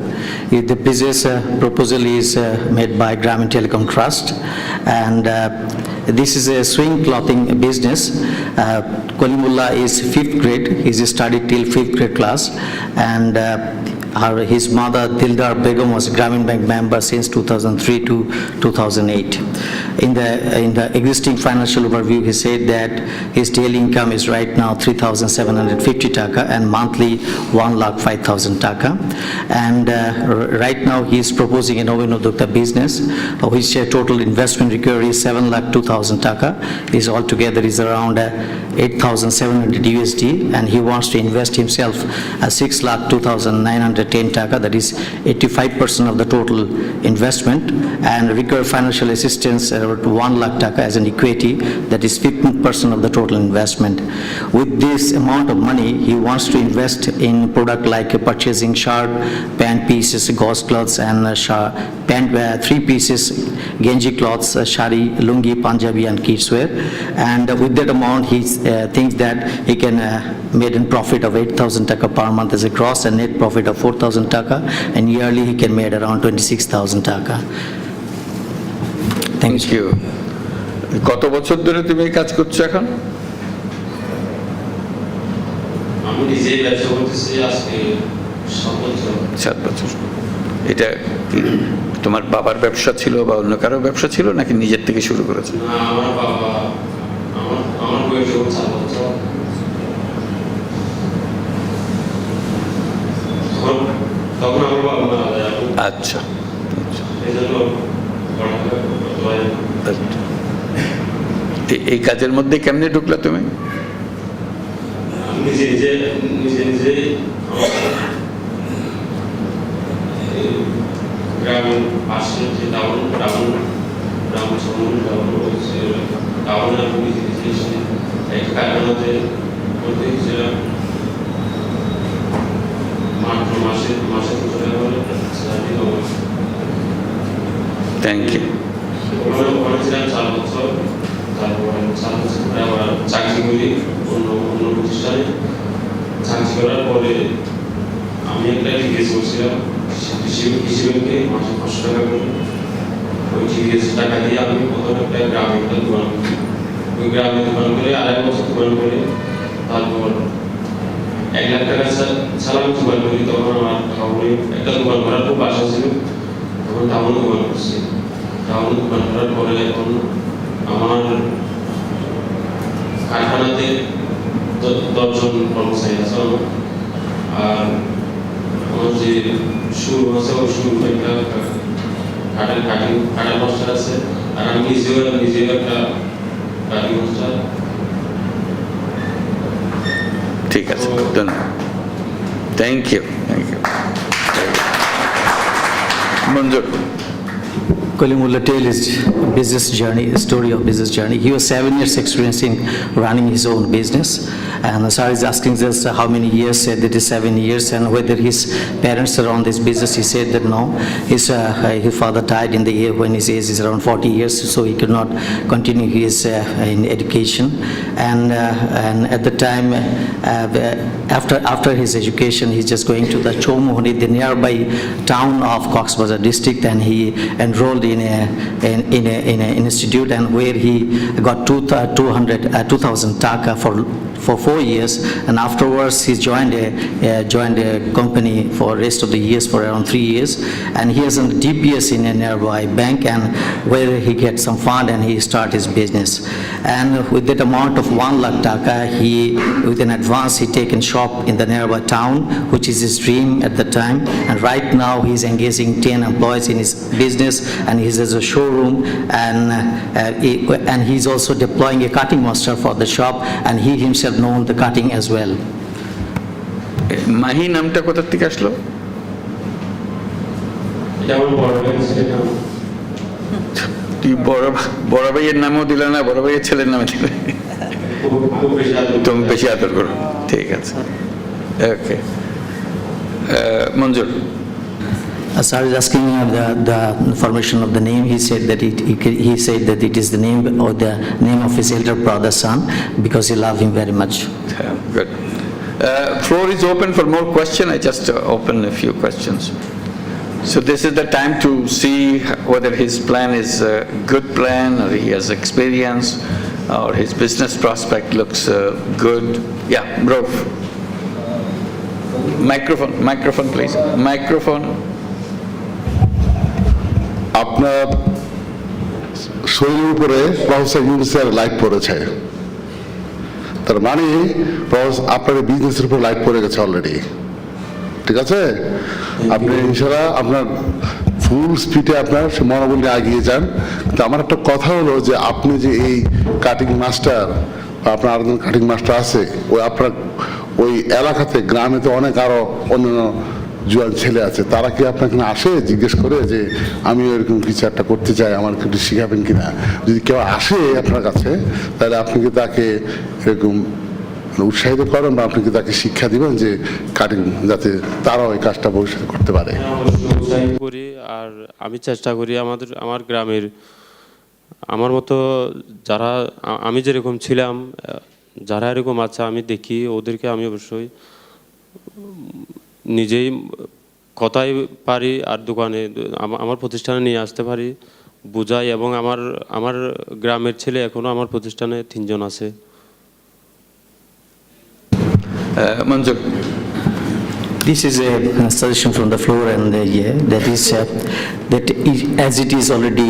The business proposal is made by Grameen Telecom Trust, and this is a swing clothing business. Kalimullah is 5th grade. He's studied till 5th grade class, and his mother Dildar Begum was a Grameen Bank member since 2003 to 2008. In the existing financial overview, he said that his daily income is right now 3,750 taka and monthly 1,05,000 taka. And right now he is proposing a Novenodukta business, which total investment required is 7,02,000 taka. This altogether is around 8,700 USD, and he wants to invest himself 6,02,910 taka, that is 85% of the total investment, and require financial assistance about 1 lakh taka as an equity, that is 15% of the total investment. With this amount of money, he wants to invest in product like purchasing shirt, pant pieces, gauze cloths, and 3 pieces Genji cloths, shari, lungi, Punjabi, and kids wear. And with that amount, he thinks that he can made a profit of 8,000 taka per month as a gross, and net profit of 4,000 taka, and yearly he can made around 26,000 taka. Thank you. কত বছর ধরে তুমি এই কাজ করছো এখন? আমি নিজেই ব্যবসা করতেছি আজকে 7 বছর। এটা কি তোমার বাবার ব্যবসা ছিল বা অন্য কারো ব্যবসা ছিল নাকি নিজের থেকে শুরু করেছো? না, আমার বাবা আমার বয়স যখন 7 বছর তখন আমার বাবা মারা যায়। আচ্ছা, এই জন্য এই কাজের মধ্যে কেমনে ঢুকলা তুমি? নিজে গ্রামের পাশে যে টাউন টাউনে আমি নিজে এক কারখানাতে করতে গেছিলাম মাত্র মাসে 200 টাকা করে স্যালারি পাবো। Thank you. ওখানে ছিলাম 4 বছর, তারপরে 4 বছর পরে আবার চাকরি করি অন্য প্রতিষ্ঠানে। চাকরি করার পরে আমি একটা টিভিএস করছিলাম কৃষি ব্যাংকে, মাসে 500 টাকা করে। ওই টিভিএস টাকা দিয়ে আমি প্রথমে একটা গ্রামে একটা দোকান করি। ওই গ্রামে দোকান করে 2.5 বছর দোকান করে তারপর 1 লাখ টাকা সালামি দোকান করি। তখন আমার টাউনে একটা দোকান করার খুব আশা ছিল, তখন টাউনে দোকান করছি। টাউনে দোকান করার পরে এখন আমার কারখানাতে 10 জন কর্মচারী আছে আমার। আর আমার যে শুরু আছে ওই শুরু একটা কাটার মাস্টার আছে, আর আমি নিজেও একটা কাটিং মাস্টার। ঠিক আছে, ধন্যবাদ। Thank you. Manzoor. Kolimullah tell his business journey, story of business journey. He was 7 years experience in running his own business. And sir is asking us how many years, said that is 7 years, and whether his parents are on this business. He said that no, his father died in the year when his age is around 40 years, so he could not continue his in education. And at the time, after his education, he's just going to the Chomohoni, the nearby town of Cox's Bazar district, and he enrolled in an institute, and where he got 2,000 taka for 4 years, and afterwards he joined a company for rest of the years for around 3 years, and he has a DPS in a nearby bank, and where he gets some fund and he start his business. And with that amount of 1 lakh taka, he with an advance he taken shop in the nearby town, which is his dream at the time, and right now he's engaging 10 employees in his business, and he has a showroom, and he's also deploying a cutting master for the shop, and he himself known the cutting as well. Mahi নামটা কোথা থেকে আসলো? তুই বড় ভাইয়ের নামও দিলে না, বড় ভাইয়ের ছেলের নামে দিলে। তুমি বেশি আদর করো, ঠিক আছে, ওকে। মঞ্জুর। Sir is asking the information of the name. He said that it is the name or the name of his elder brother's son, because he loved him very much. Good. Floor is open for more questions. I just open a few questions. So this is the time to see whether his plan is a good plan, or he has experience, or his business prospect looks good. Yeah, bro. Microphone please. Microphone. আপনার শরীরের উপরে professor ইউনুসের light পড়েছে, তার মানে আপনার বিজনেসের উপর লাইট পড়ে গেছে অলরেডি, ঠিক আছে? আপনি ইনশাআল্লাহ আপনার ফুল স্পিডে আপনার মনোবল নিয়ে এগিয়ে যান। কিন্তু আমার একটা কথা হলো যে আপনি যে এই কাটিং মাস্টার, আপনার আরেকজন কাটিং মাস্টার আছে, ওই আপনার ওই এলাকাতে গ্রামে তো অনেক আরো অন্যান্য জুয়ান ছেলে আছে, তারা কি আপনাকে আসে জিজ্ঞেস করে যে আমি এরকম কিছু একটা করতে চাই, আমার একটু শিখাবেন কিনা? যদি কেউ আসে আপনার কাছে, তাহলে আপনি কি তাকে এরকম উৎসাহিত করেন, বা আপনি কি তাকে শিক্ষা দিবেন যে কাটিং, যাতে তারাও এই কাজটা ভবিষ্যতে করতে পারে? করি, আর আমি চেষ্টা করি আমার গ্রামের আমার মতো যারা আমি যেরকম ছিলাম, যারা এরকম আছে আমি দেখি, ওদেরকে আমি অবশ্যই নিজেই কথাই পারি আর দোকানে আমার প্রতিষ্ঠানে নিয়ে আসতে পারি, বোঝাই, এবং আমার গ্রামের ছেলে এখনো আমার প্রতিষ্ঠানে 3 জন আছে। মঞ্জুর, This is a suggestion from the floor, and that is that as it is already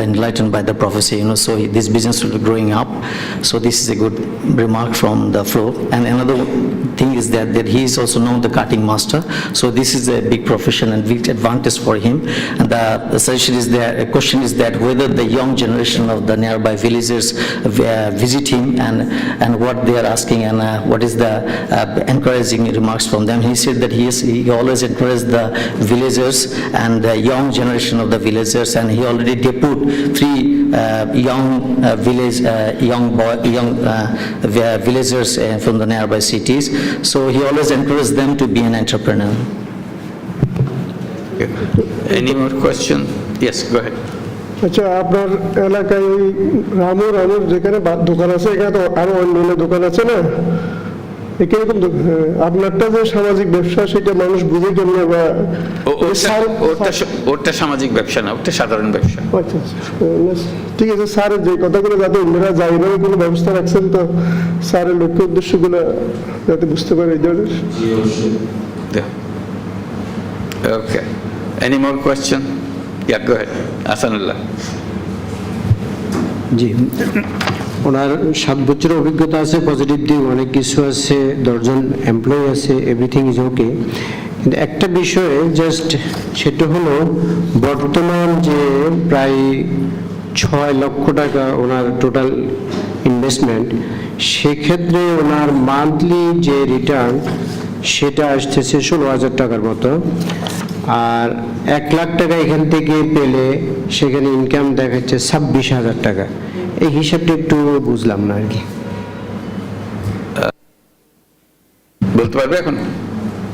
enlightened by the prophecy, so this business will be growing up. So this is a good remark from the floor. And another thing is that he is also known the cutting master. So this is a big profession and big advantage for him. And the suggestion is that a question is that whether the young generation of the nearby villagers visit him and what they are asking, and what is the encouraging remarks from them. He said that he always encouraged the villagers and the young generation of the villagers, and he already deputed 3 young villagers from the nearby cities. So he always encouraged them to be an entrepreneur. Any more question? Yes, go ahead. আচ্ছা, আপনার এলাকায় রামুর যেখানে দোকান আছে, এখানে তো আরো অন্য দোকান আছে না, কিরকম আপনারটা যে সামাজিক ব্যবসা সেটা মানুষ বুঝে কেমনে? বা ওটা সামাজিক ব্যবসা না, ওটা সাধারণ ব্যবসা। আচ্ছা, ঠিক আছে স্যার, যে কথাগুলো যাতে অন্যরা যায় এভাবে কোনো ব্যবস্থা রাখছেন তো স্যারের লক্ষ্য উদ্দেশ্যগুলো যাতে বুঝতে পারে এই ধরনের। ওকে, এনি মোর কোয়েশ্চেন? ইয়া, গো আহেড, আহসানুল্লাহ। জি, ওনার 7 বছরের অভিজ্ঞতা আছে, পজিটিভ দিক অনেক কিছু আছে, 10 জন এমপ্লয়ি আছে, এভরিথিং ইজ ওকে। কিন্তু একটা বিষয়ে জাস্ট, সেটা হলো বর্তমান যে প্রায় 6 লক্ষ টাকা ওনার টোটাল ইনভেস্টমেন্ট, সেক্ষেত্রে ওনার মান্থলি যে রিটার্ন সেটা আসতেছে 16,000 টাকার মতো। আর 1 লাখ টাকা এখান থেকে পেলে সেখানে ইনকাম দেখাচ্ছে 26,000 টাকা। এই হিসাবটা একটু বুঝলাম না আর কি। বলতে পারবে এখন?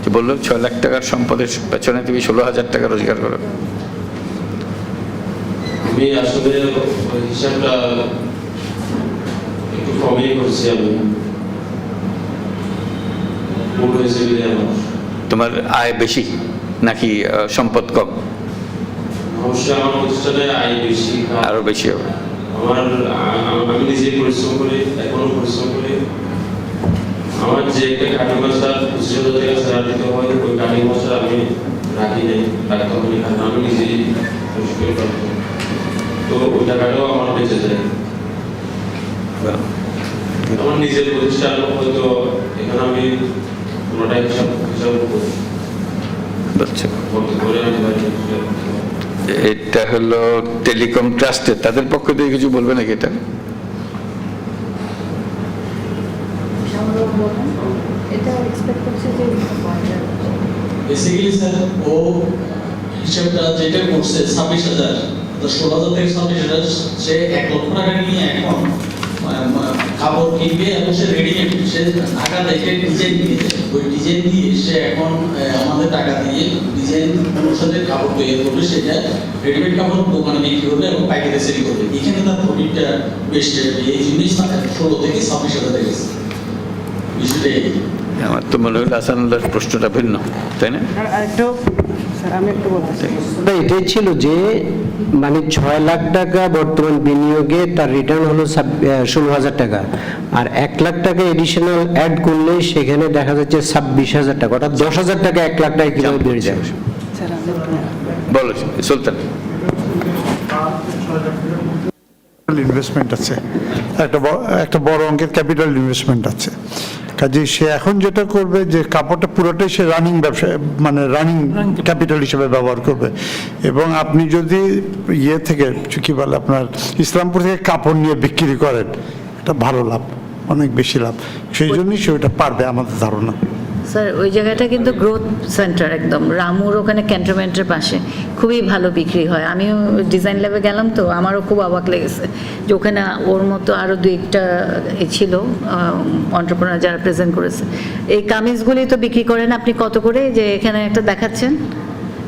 যে বললো 6 লাখ টাকার সম্পদের পেছনে তুমি 16,000 টাকা রোজগার করো। আমি আসলে হিসাবটা একটু কমই করছি, আমি ভুল হয়েছে বলে। তোমার আয় বেশি নাকি সম্পদ কম? অবশ্যই আমার প্রতিষ্ঠানে আয় বেশি, আরো বেশি হবে। আমি নিজে পরিশ্রম করি, এখনো পরিশ্রম করি। আমার যে একটা কাটিং মাস্টার 25,000 টাকা স্যালারি দিতে হয়, ওই কাটিং মাস্টার আমি রাখি নাই, রাখতে হবে, কারণ আমি নিজেই পরিশ্রম করতে, তো ওই টাকাটাও আমার বেঁচে যায়। আমার নিজের প্রতিষ্ঠান হয়তো এখানে আমি পুরোটাই হিসাব করি। এটা হলো টেলিকম ট্রাস্টের, তাদের পক্ষ থেকে কিছু বলবে নাকি এটা? বেসিক্যালি স্যার, ও হিসাবটা যেটা করছে 26,000, 16,000 থেকে 26,000, সে 1 লক্ষ টাকা নিয়ে এখন কাপড় কিনবে এবং সে রেডিমেড, সে ঢাকা থেকে ডিজাইন নিয়ে যায়, ওই ডিজাইন দিয়ে সে এখন আমাদের টাকা দিয়ে ডিজাইন অনুসারে কাপড় তৈরি করবে, সেটা রেডিমেড কাপড় দোকানে বিক্রি করবে এবং পাইকারি সেল করবে। এখানে তার প্রফিটটা বেস্ট, এই জিনিস 16 থেকে 26,000 টাকা গেছে। বিষয়টা আমার তো মনে হলো আসানুল্লাহর প্রশ্নটা ভিন্ন, তাই না? এটাই ছিল যে মানে 6 লাখ টাকা বর্তমান বিনিয়োগে তার রিটার্ন হলো 16,000 টাকা, আর 1 লাখ টাকা এডিশনাল অ্যাড করলে সেখানে দেখা যাচ্ছে 26,000 টাকা, অর্থাৎ 10,000 টাকা 1 লাখ টাকা কিভাবে বেড়ে যায়? বলো সুলতান। ইনভেস্টমেন্ট আছে, একটা বড় অঙ্কের ক্যাপিটাল ইনভেস্টমেন্ট আছে। কাজে সে এখন যেটা করবে যে কাপড়টা পুরোটাই সে রানিং ব্যবসা, মানে রানিং ক্যাপিটাল হিসেবে ব্যবহার করবে। এবং আপনি যদি থেকে কি বলে আপনার ইসলামপুর থেকে কাপড় নিয়ে বিক্রি করেন, এটা ভালো লাভ, অনেক বেশি লাভ, সেই জন্যই সে ওটা পারবে আমাদের ধারণা। স্যার, ওই জায়গাটা কিন্তু গ্রোথ সেন্টার একদম, রামুর ওখানে ক্যান্টনমেন্টের পাশে খুবই ভালো বিক্রি হয়। আমিও ডিজাইন ল্যাবে গেলাম, তো আমারও খুব অবাক লেগেছে যে ওখানে ওর মতো আরও 2-1টা ছিল এন্টারপ্রেনার যারা প্রেজেন্ট করেছে। এই কামিজগুলি তো বিক্রি করেন আপনি কত করে, যে এখানে একটা দেখাচ্ছেন,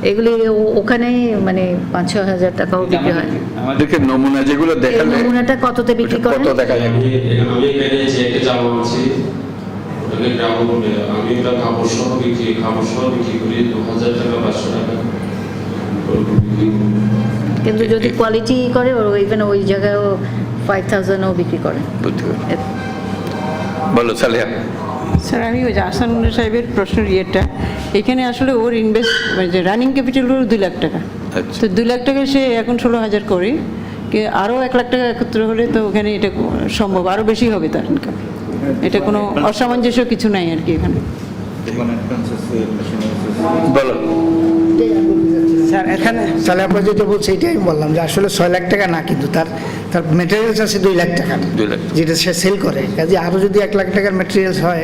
এগুলি ওখানেই মানে 5-6 হাজার টাকাও বিক্রি হয়। আমাদেরকে নমুনা যেগুলো দেখালে, নমুনাটা কততে বিক্রি করেন? কত দেখা যায়? আমি এখানে যে একটা জামা আনছি, ওটাকে গ্রামে বলে আমি ওটা কাপড় সহ বিক্রি করি 2,000 টাকা, 500 টাকা। কিন্তু যদি কোয়ালিটি করে ইভেন ওই জায়গায়ও 5,000ও বিক্রি করে। বলো সালেহা। স্যার আমি ওই যে আসানুল্লাহ সাহেবের প্রশ্নের ইয়েটা এখানে আসলে ওর ইনভেস্ট মানে যে রানিং ক্যাপিটাল হলো 2 লাখ টাকা, তো 2 লাখ টাকা সে এখন 16,000 করে, আরও 1 লাখ টাকা একত্র হলে তো ওখানে এটা সম্ভব, আরও বেশি হবে তার ইনকাম। এটা কোনো অসামঞ্জস্য কিছু নাই আর কি এখানে। বলো স্যার এখানে তাহলে আমরা যেটা বলছি এটাই আমি বললাম যে আসলে 6 লাখ টাকা না, কিন্তু তার মেটেরিয়ালস আছে 2 লাখ টাকা, যেটা সে সেল করে। কাজে আরও যদি 1 লাখ টাকার মেটেরিয়ালস হয়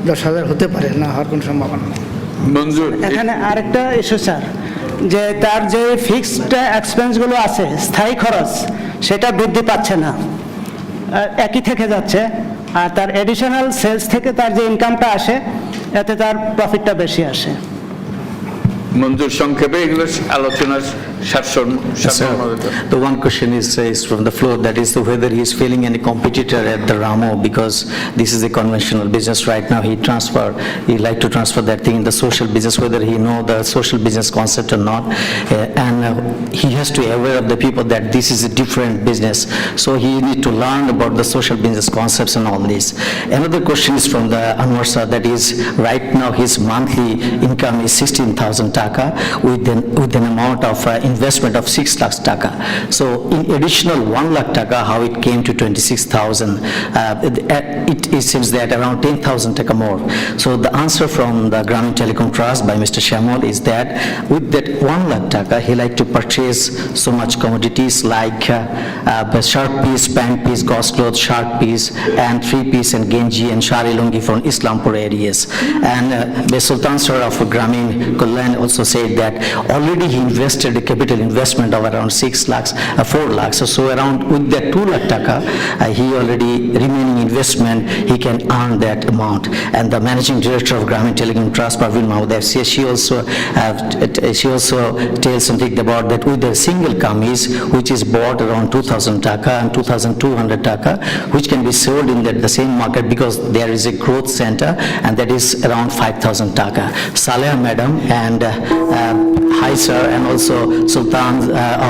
10,000 হতে পারে, না হওয়ার কোনো সম্ভাবনা নেই। মঞ্জুর এখানে আরেকটা ইস্যু স্যার, যে তার যে ফিক্সড এক্সপেন্সগুলো আছে স্থায়ী খরচ সেটা বৃদ্ধি পাচ্ছে না, একই থেকে যাচ্ছে, আর তার এডিশনাল সেলস থেকে তার যে ইনকামটা আসে এতে তার প্রফিটটা বেশি আসে। মঞ্জুর সংক্ষেপে এগুলো আলোচনার The one question is from the floor, that is whether he is feeling any competitor at the Ramo, because this is a conventional business right now. He like to transfer that thing in the social business, whether he know the social business concept or not, and he has to aware of the people that this is a different business, so he need to learn about the social business concepts and all this. Another question is from the Anwar sir, that is right now his monthly income is 16,000 taka with an amount of investment of 6 lakh taka. So in additional 1 lakh taka, how it came to 26,000? It seems that around 10,000 taka more. So the answer from the Grameen Telecom Trust by Mr. Shamol is that with that 1 lakh taka, he like to purchase so much commodities like shirt piece, pant piece, gauze cloth, shirt piece, and 3-piece and genji and shari lungi from Islampur areas. And the Sultan sir of Grameen Kullan also said that already he invested a capital investment of around 4 lakhs. So around with that 2 lakh taka, he already remaining investment, he can earn that amount. And the managing director of Grameen Telecom Trust, Parveen Mahmood, she also tells something about that with a single kameez which is bought around 2,000 taka and 2,200 taka, which can be sold in the same market because there is a growth center, and that is around 5,000 taka. Saleh madam and hi sir, and also Sultan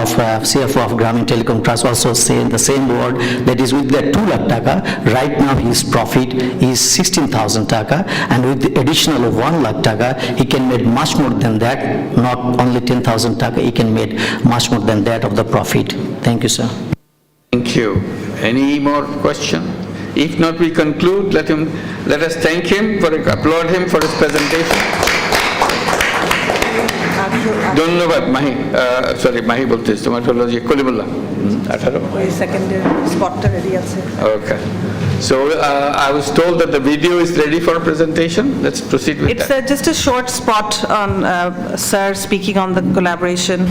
of CFO of Grameen Telecom Trust also say in the same word, that is with the 2 lakh taka, right now his profit is 16,000 taka, and with the additional of 1 lakh taka, he can make much more than that, not only 10,000 taka, he can make much more than that of the profit. Thank you, sir. Thank you. Any more question? If not, we conclude. Let us thank him, applaud him for his presentation. ধন্যবাদ Mahi, sorry Mahi বলতেছি, তোমার হলো যে কলিমুল্লাহ 18 ওই সেকেন্ডের স্পটটা ready আছে। Okay. So I was told that the video is ready for presentation. Let's proceed with It's that. just a short spot on sir speaking on the collaboration.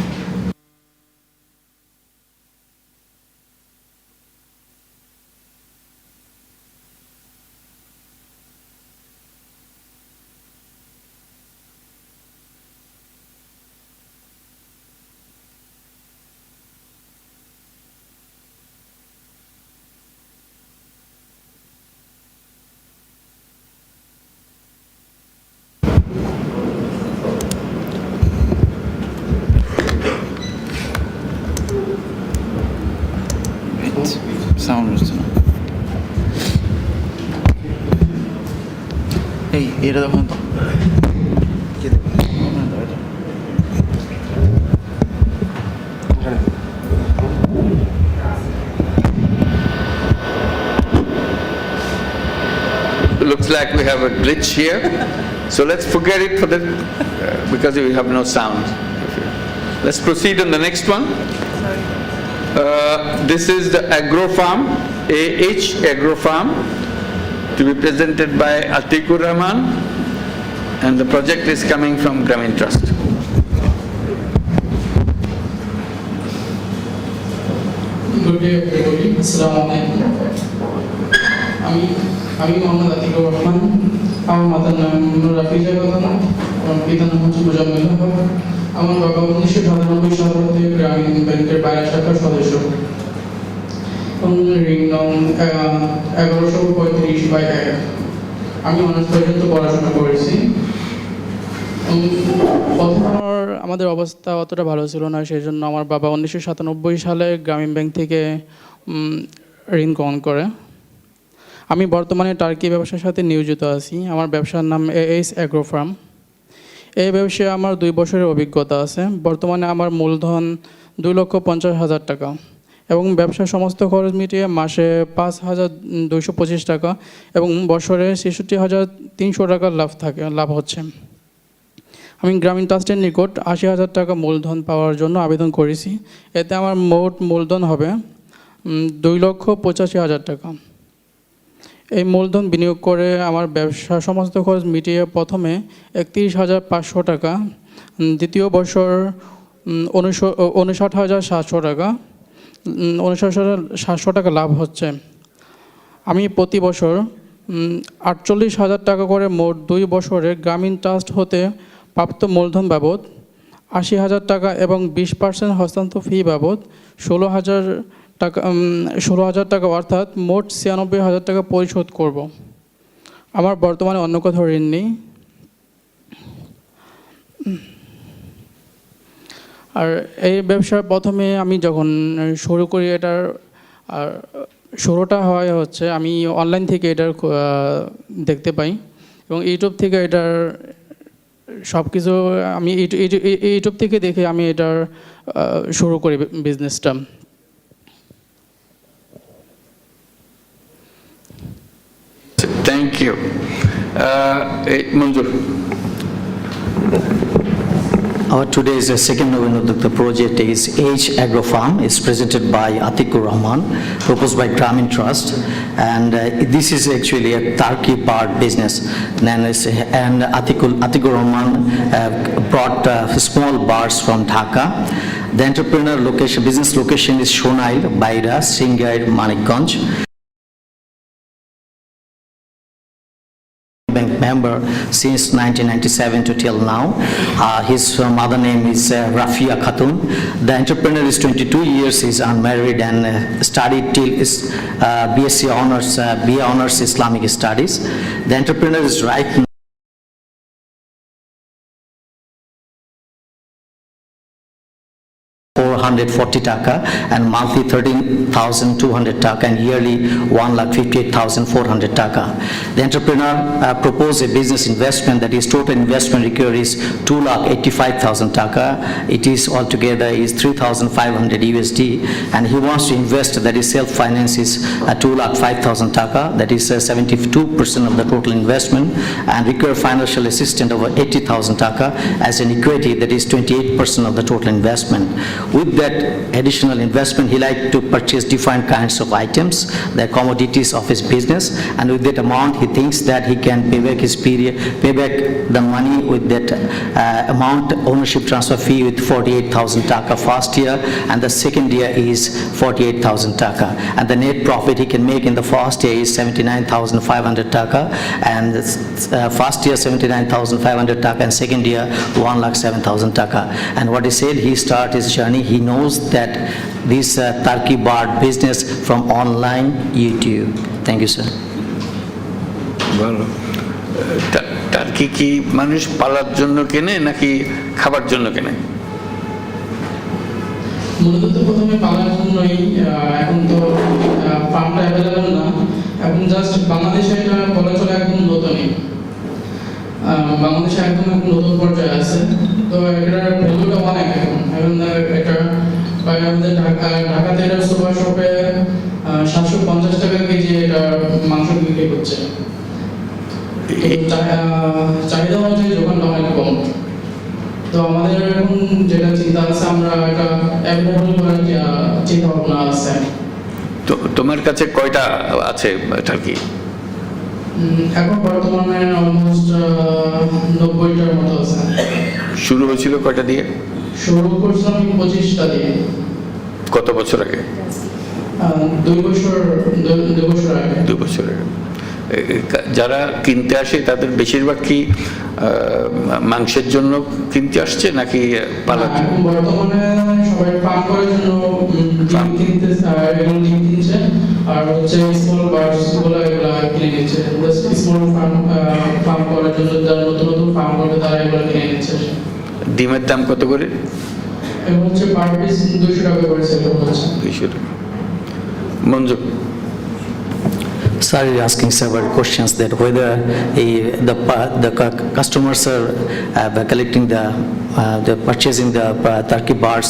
Sound হচ্ছে না। এই এটা দেখুন তো। Looks like we have a glitch here, so let's forget it for the because we have no sound. Let's proceed on the next one. This is the agro farm, AH Agro Farm, to be presented by Atikur Rahman, and the project is coming from Grameen Trust. Good day everybody. Assalamualaikum. আমি মোহাম্মদ আতিকুর রহমান। আমার মাতার নাম রাফিজা বেগম, আমার পিতার নাম হচ্ছে মুজাম্মেল হক। আমার বাবা 1997 সাল থেকে গ্রামীণ ব্যাংকের বাইরা শাখার সদস্য। ঋণ নং 1135/1। আমি অনার্স পর্যন্ত পড়াশোনা করেছি। আমার আমাদের অবস্থা অতটা ভালো ছিল না, সেই জন্য আমার বাবা 1997 সালে গ্রামীণ ব্যাংক থেকে ঋণ গ্রহণ করে। আমি বর্তমানে টার্কি ব্যবসার সাথে নিয়োজিত আছি। আমার ব্যবসার নাম AS অ্যাগ্রো ফার্ম। এই ব্যবসায় আমার 2 বছরের অভিজ্ঞতা আছে। বর্তমানে আমার মূলধন 2,50,000 টাকা এবং ব্যবসার সমস্ত খরচ মিটিয়ে মাসে 5,225 টাকা এবং বছরে 66,300 টাকা লাভ হচ্ছে। আমি গ্রামীণ ট্রাস্টের নিকট 80,000 টাকা মূলধন পাওয়ার জন্য আবেদন করেছি। এতে আমার মোট মূলধন হবে 2,85,000 টাকা। এই মূলধন বিনিয়োগ করে আমার ব্যবসার সমস্ত খরচ মিটিয়ে প্রথমে 31,500 টাকা, দ্বিতীয় বছর 59,700 টাকা, 59,700 টাকা লাভ হচ্ছে। আমি প্রতি বছর 48,000 টাকা করে মোট 2 বছরে গ্রামীণ ট্রাস্ট হতে প্রাপ্ত মূলধন বাবদ 80,000 টাকা এবং 20% হস্তান্তর ফি বাবদ 16,000 টাকা অর্থাৎ মোট 96,000 টাকা পরিশোধ করব। আমার বর্তমানে অন্য কোথাও ঋণ নেই। আর এই ব্যবসার প্রথমে আমি যখন শুরু করি, এটার শুরুটা হয় হচ্ছে আমি অনলাইন থেকে এটার দেখতে পাই এবং ইউটিউব থেকে এটার সব কিছু আমি ইউটিউব থেকে দেখে আমি এটার শুরু করি বিজনেসটা। Thank you. Manjur. Our today's second Novenodukta project is Age Agro Farm. It's presented by Atikur Rahman, proposed by Grameen Trust, and this is actually a Turkey bird business. And Atikur Rahman brought small birds from Dhaka. The entrepreneur location, business location is Shonail, Baira, Singair, Manikganj. Bank member since 1997 to till now. His mother name is Rafia Khatun. The entrepreneur is 22 years, is unmarried and studied till is BSc honors, BA honors Islamic studies. The entrepreneur is right now 440 taka and monthly 13,200 taka and yearly 1,58,400 taka. The entrepreneur proposed a business investment that is total investment required is 2,85,000 taka. It is altogether is 3,500 USD and he wants to invest, that is self-finance is 2,05,000 taka, that is 72% of the total investment, and require financial assistance over 80,000 taka as an equity, that is 28% of the total investment. With that additional investment, he like to purchase different kinds of items, the commodities of his business, and with that amount, he thinks that he can pay back the money with that amount, ownership transfer fee with 48,000 taka first year, and the second year is 48,000 taka, and the net profit he can make in the first year is 79,500 taka, and first year 79,500 taka, and second year 1,07,000 taka. And what he said, he start his journey. He knows that this turkey bird business from online YouTube. Thank you, sir. ভালো। Turkey কি মানুষ পালার জন্য কেনে নাকি খাবার জন্য কেনে? মূলত তো প্রথমে পালার জন্যই, এখন তো ফার্মটা অ্যাভেলেবল না, এখন জাস্ট বাংলাদেশে এটা বলা চলে একদম নতুনই, বাংলাদেশে একদম নতুন পর্যায়ে আছে। তো এটার ভ্যালুটা অনেক এখন এটা বাইরে আমাদের ঢাকাতে এটা সুপার শপে 750 টাকা কেজি এটা মাংস বিক্রি করছে। চাহিদা অনুযায়ী দোকানটা অনেক কম। তো আমাদের এখন যেটা চিন্তা আছে, আমরা এটা অ্যাভেলেবল করার চিন্তা ভাবনা আছে। তো তোমার কাছে কয়টা আছে টার্কি? এখন বর্তমানে অলমোস্ট 90টার মতো আছে। শুরু হয়েছিল কয়টা দিয়ে? শুরু করছিলাম 25টা দিয়ে। কত বছর আগে? 2 বছর আগে। 2 বছর আগে। যারা কিনতে আসে তাদের বেশিরভাগ কি মাংসের জন্য কিনতে আসছে নাকি পালার জন্য? বর্তমানে সবাই ফার্ম করার জন্য কিনছে, আর হচ্ছে স্মল বার্ডস গুলো এগুলা কিনে নিচ্ছে। স্মল ফার্ম করার জন্য যারা নতুন ফার্ম করবে তারা এগুলো কিনে নিচ্ছে। ডিমের দাম কত করে? এবং হচ্ছে পার পিস 200 টাকা করে সেল হচ্ছে। 200 টাকা। Manju, Sir is asking several questions that whether the customers are collecting the purchasing the turkey bars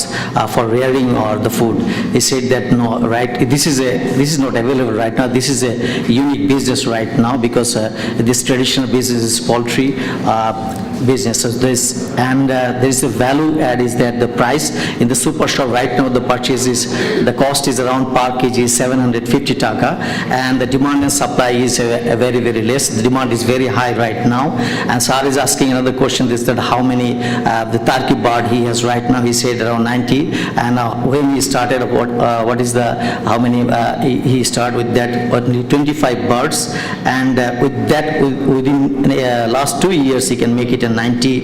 for rearing or the food. He said that no, right, this is not available right now. This is a unique business right now because this traditional business is poultry business. So there is a value add is that the price in the superstore right now the purchase is the cost is around per kg 750 taka and the demand and supply is very less. The demand is very high right now. And Sir is asking another question is that how many the turkey bird he has right now. He said around 90 and when he started what is the how many he started with that only 25 birds and with that within last 2 years he can make it a 90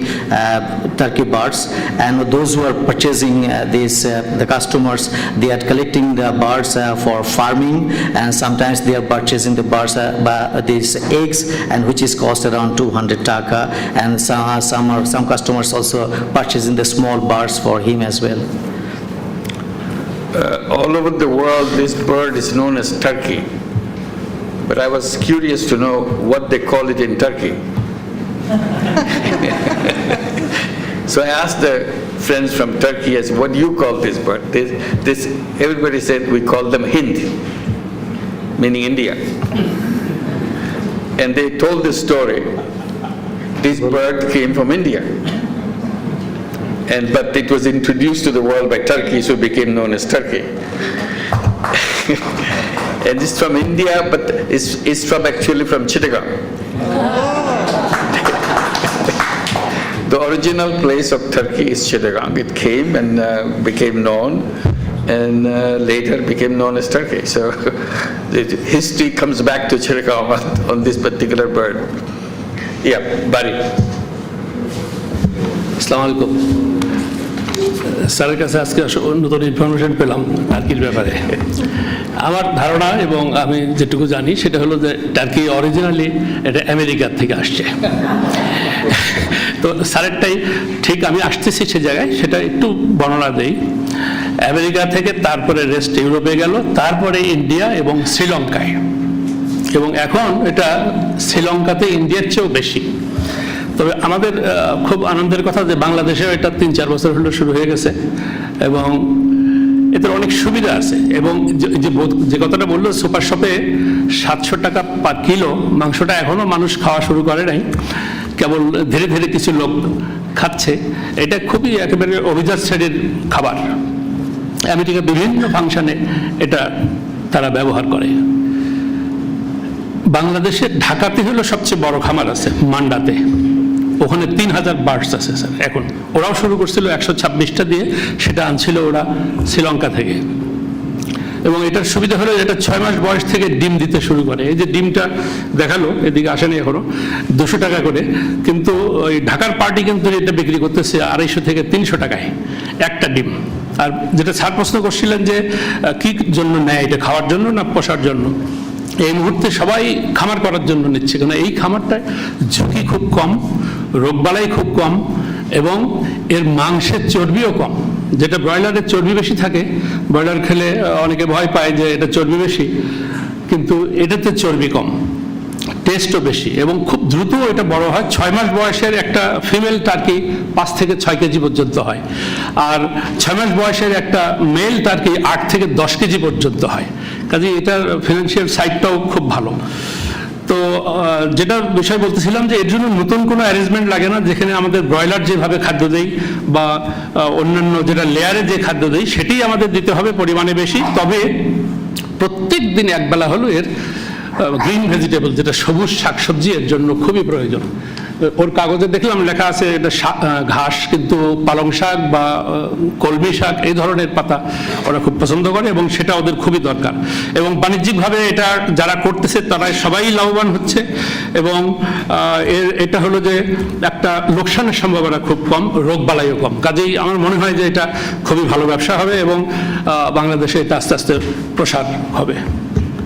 turkey birds and those who are purchasing the customers they are collecting the birds for farming and sometimes they are purchasing the birds these eggs and which is cost around 200 taka and some customers also purchasing the small birds for him as well. All over the world this bird is known as turkey, but I was curious to know what they call it in Turkey. So I asked the friends from Turkey, I said, what do you call this bird? Everybody said we call them Hind, meaning India. And they told this story. This bird came from India. But it was introduced to the world by Turkey, so it became known as turkey. And it's from India, but it's actually from Chittagong. The original place of turkey is Chittagong. It came and became known, and later became known as Turkey. So the history comes back to Chittagong on this particular bird. Yeah, Bari. আসসালামু আলাইকুম। স্যারের কাছে আজকে নতুন information পেলাম টার্কির ব্যাপারে। আমার ধারণা এবং আমি যেটুকু জানি সেটা হলো যে টার্কি অরিজিনালি এটা আমেরিকার থেকে আসছে। তো স্যারেরটাই ঠিক আমি আসতেছি সে জায়গায় সেটা একটু বর্ণনা দেই। আমেরিকা থেকে তারপরে রেস্ট ইউরোপে গেল, তারপরে ইন্ডিয়া এবং শ্রীলঙ্কায়, এবং এখন এটা শ্রীলঙ্কাতে ইন্ডিয়ার চেয়েও বেশি। তবে আমাদের খুব আনন্দের কথা যে বাংলাদেশেও এটা 3-4 বছর হলো শুরু হয়ে গেছে এবং এতে অনেক সুবিধা আছে। এবং যে কথাটা বললো সুপার শপে 700 টাকা পার কিলো মাংসটা এখনও মানুষ খাওয়া শুরু করে নাই, কেবল ধীরে ধীরে কিছু লোক খাচ্ছে। এটা খুবই একেবারে অভিজাত শ্রেণীর খাবার। আমেরিকা বিভিন্ন ফাংশনে এটা তারা ব্যবহার করে। বাংলাদেশের ঢাকাতে হলো সবচেয়ে বড় খামার আছে মান্ডাতে, ওখানে 3000 বার্ডস আছে স্যার। এখন ওরাও শুরু করছিল 126টা দিয়ে, সেটা আনছিল ওরা শ্রীলঙ্কা থেকে। এবং এটার সুবিধা হলো এটা 6 মাস বয়স থেকে ডিম দিতে শুরু করে। এই যে ডিমটা দেখালো, এদিকে আসেনি এখনো, 200 টাকা করে, কিন্তু ওই ঢাকার পার্টি কিন্তু এটা বিক্রি করতেছে 250 থেকে 300 টাকায় একটা ডিম। আর যেটা স্যার প্রশ্ন করছিলেন যে কি জন্য নেয়, এটা খাওয়ার জন্য না পোষার জন্য? এই মুহূর্তে সবাই খামার করার জন্য নিচ্ছে, কারণ এই খামারটায় ঝুঁকি খুব কম, রোগবালাই খুব কম এবং এর মাংসের চর্বিও কম। যেটা ব্রয়লারের চর্বি বেশি থাকে, ব্রয়লার খেলে অনেকে ভয় পায় যে এটা চর্বি বেশি, কিন্তু এটাতে চর্বি কম, টেস্টও বেশি এবং খুব দ্রুত এটা বড় হয়। 6 মাস বয়সের একটা ফিমেল টার্কি 5 থেকে 6 কেজি পর্যন্ত হয়, আর 6 মাস বয়সের একটা মেল টার্কি 8 থেকে 10 কেজি পর্যন্ত হয়। কাজে এটার ফিনান্সিয়াল সাইডটাও খুব ভালো। তো যেটা বিষয় বলতেছিলাম যে এর জন্য নতুন কোনো অ্যারেঞ্জমেন্ট লাগে না, যেখানে আমাদের ব্রয়লার যেভাবে খাদ্য দেই বা অন্যান্য যেটা লেয়ারে যে খাদ্য দেই সেটাই আমাদের দিতে হবে পরিমাণে বেশি। তবে প্রত্যেক দিন একবেলা হলো এর গ্রিন ভেজিটেবল, যেটা সবুজ শাকসবজি এর জন্য খুবই প্রয়োজন। ওর কাগজে দেখলাম লেখা আছে এটা ঘাস, কিন্তু পালং শাক বা কলমি শাক এই ধরনের পাতা ওরা খুব পছন্দ করে এবং সেটা ওদের খুবই দরকার। এবং বাণিজ্যিকভাবে এটা যারা করতেছে তারা সবাই লাভবান হচ্ছে এবং এটা হলো যে একটা লোকসানের সম্ভাবনা খুব কম, রোগবালাইও কম। কাজেই আমার মনে হয় যে এটা খুবই ভালো ব্যবসা হবে এবং বাংলাদেশে এটা আস্তে আস্তে প্রসার হবে।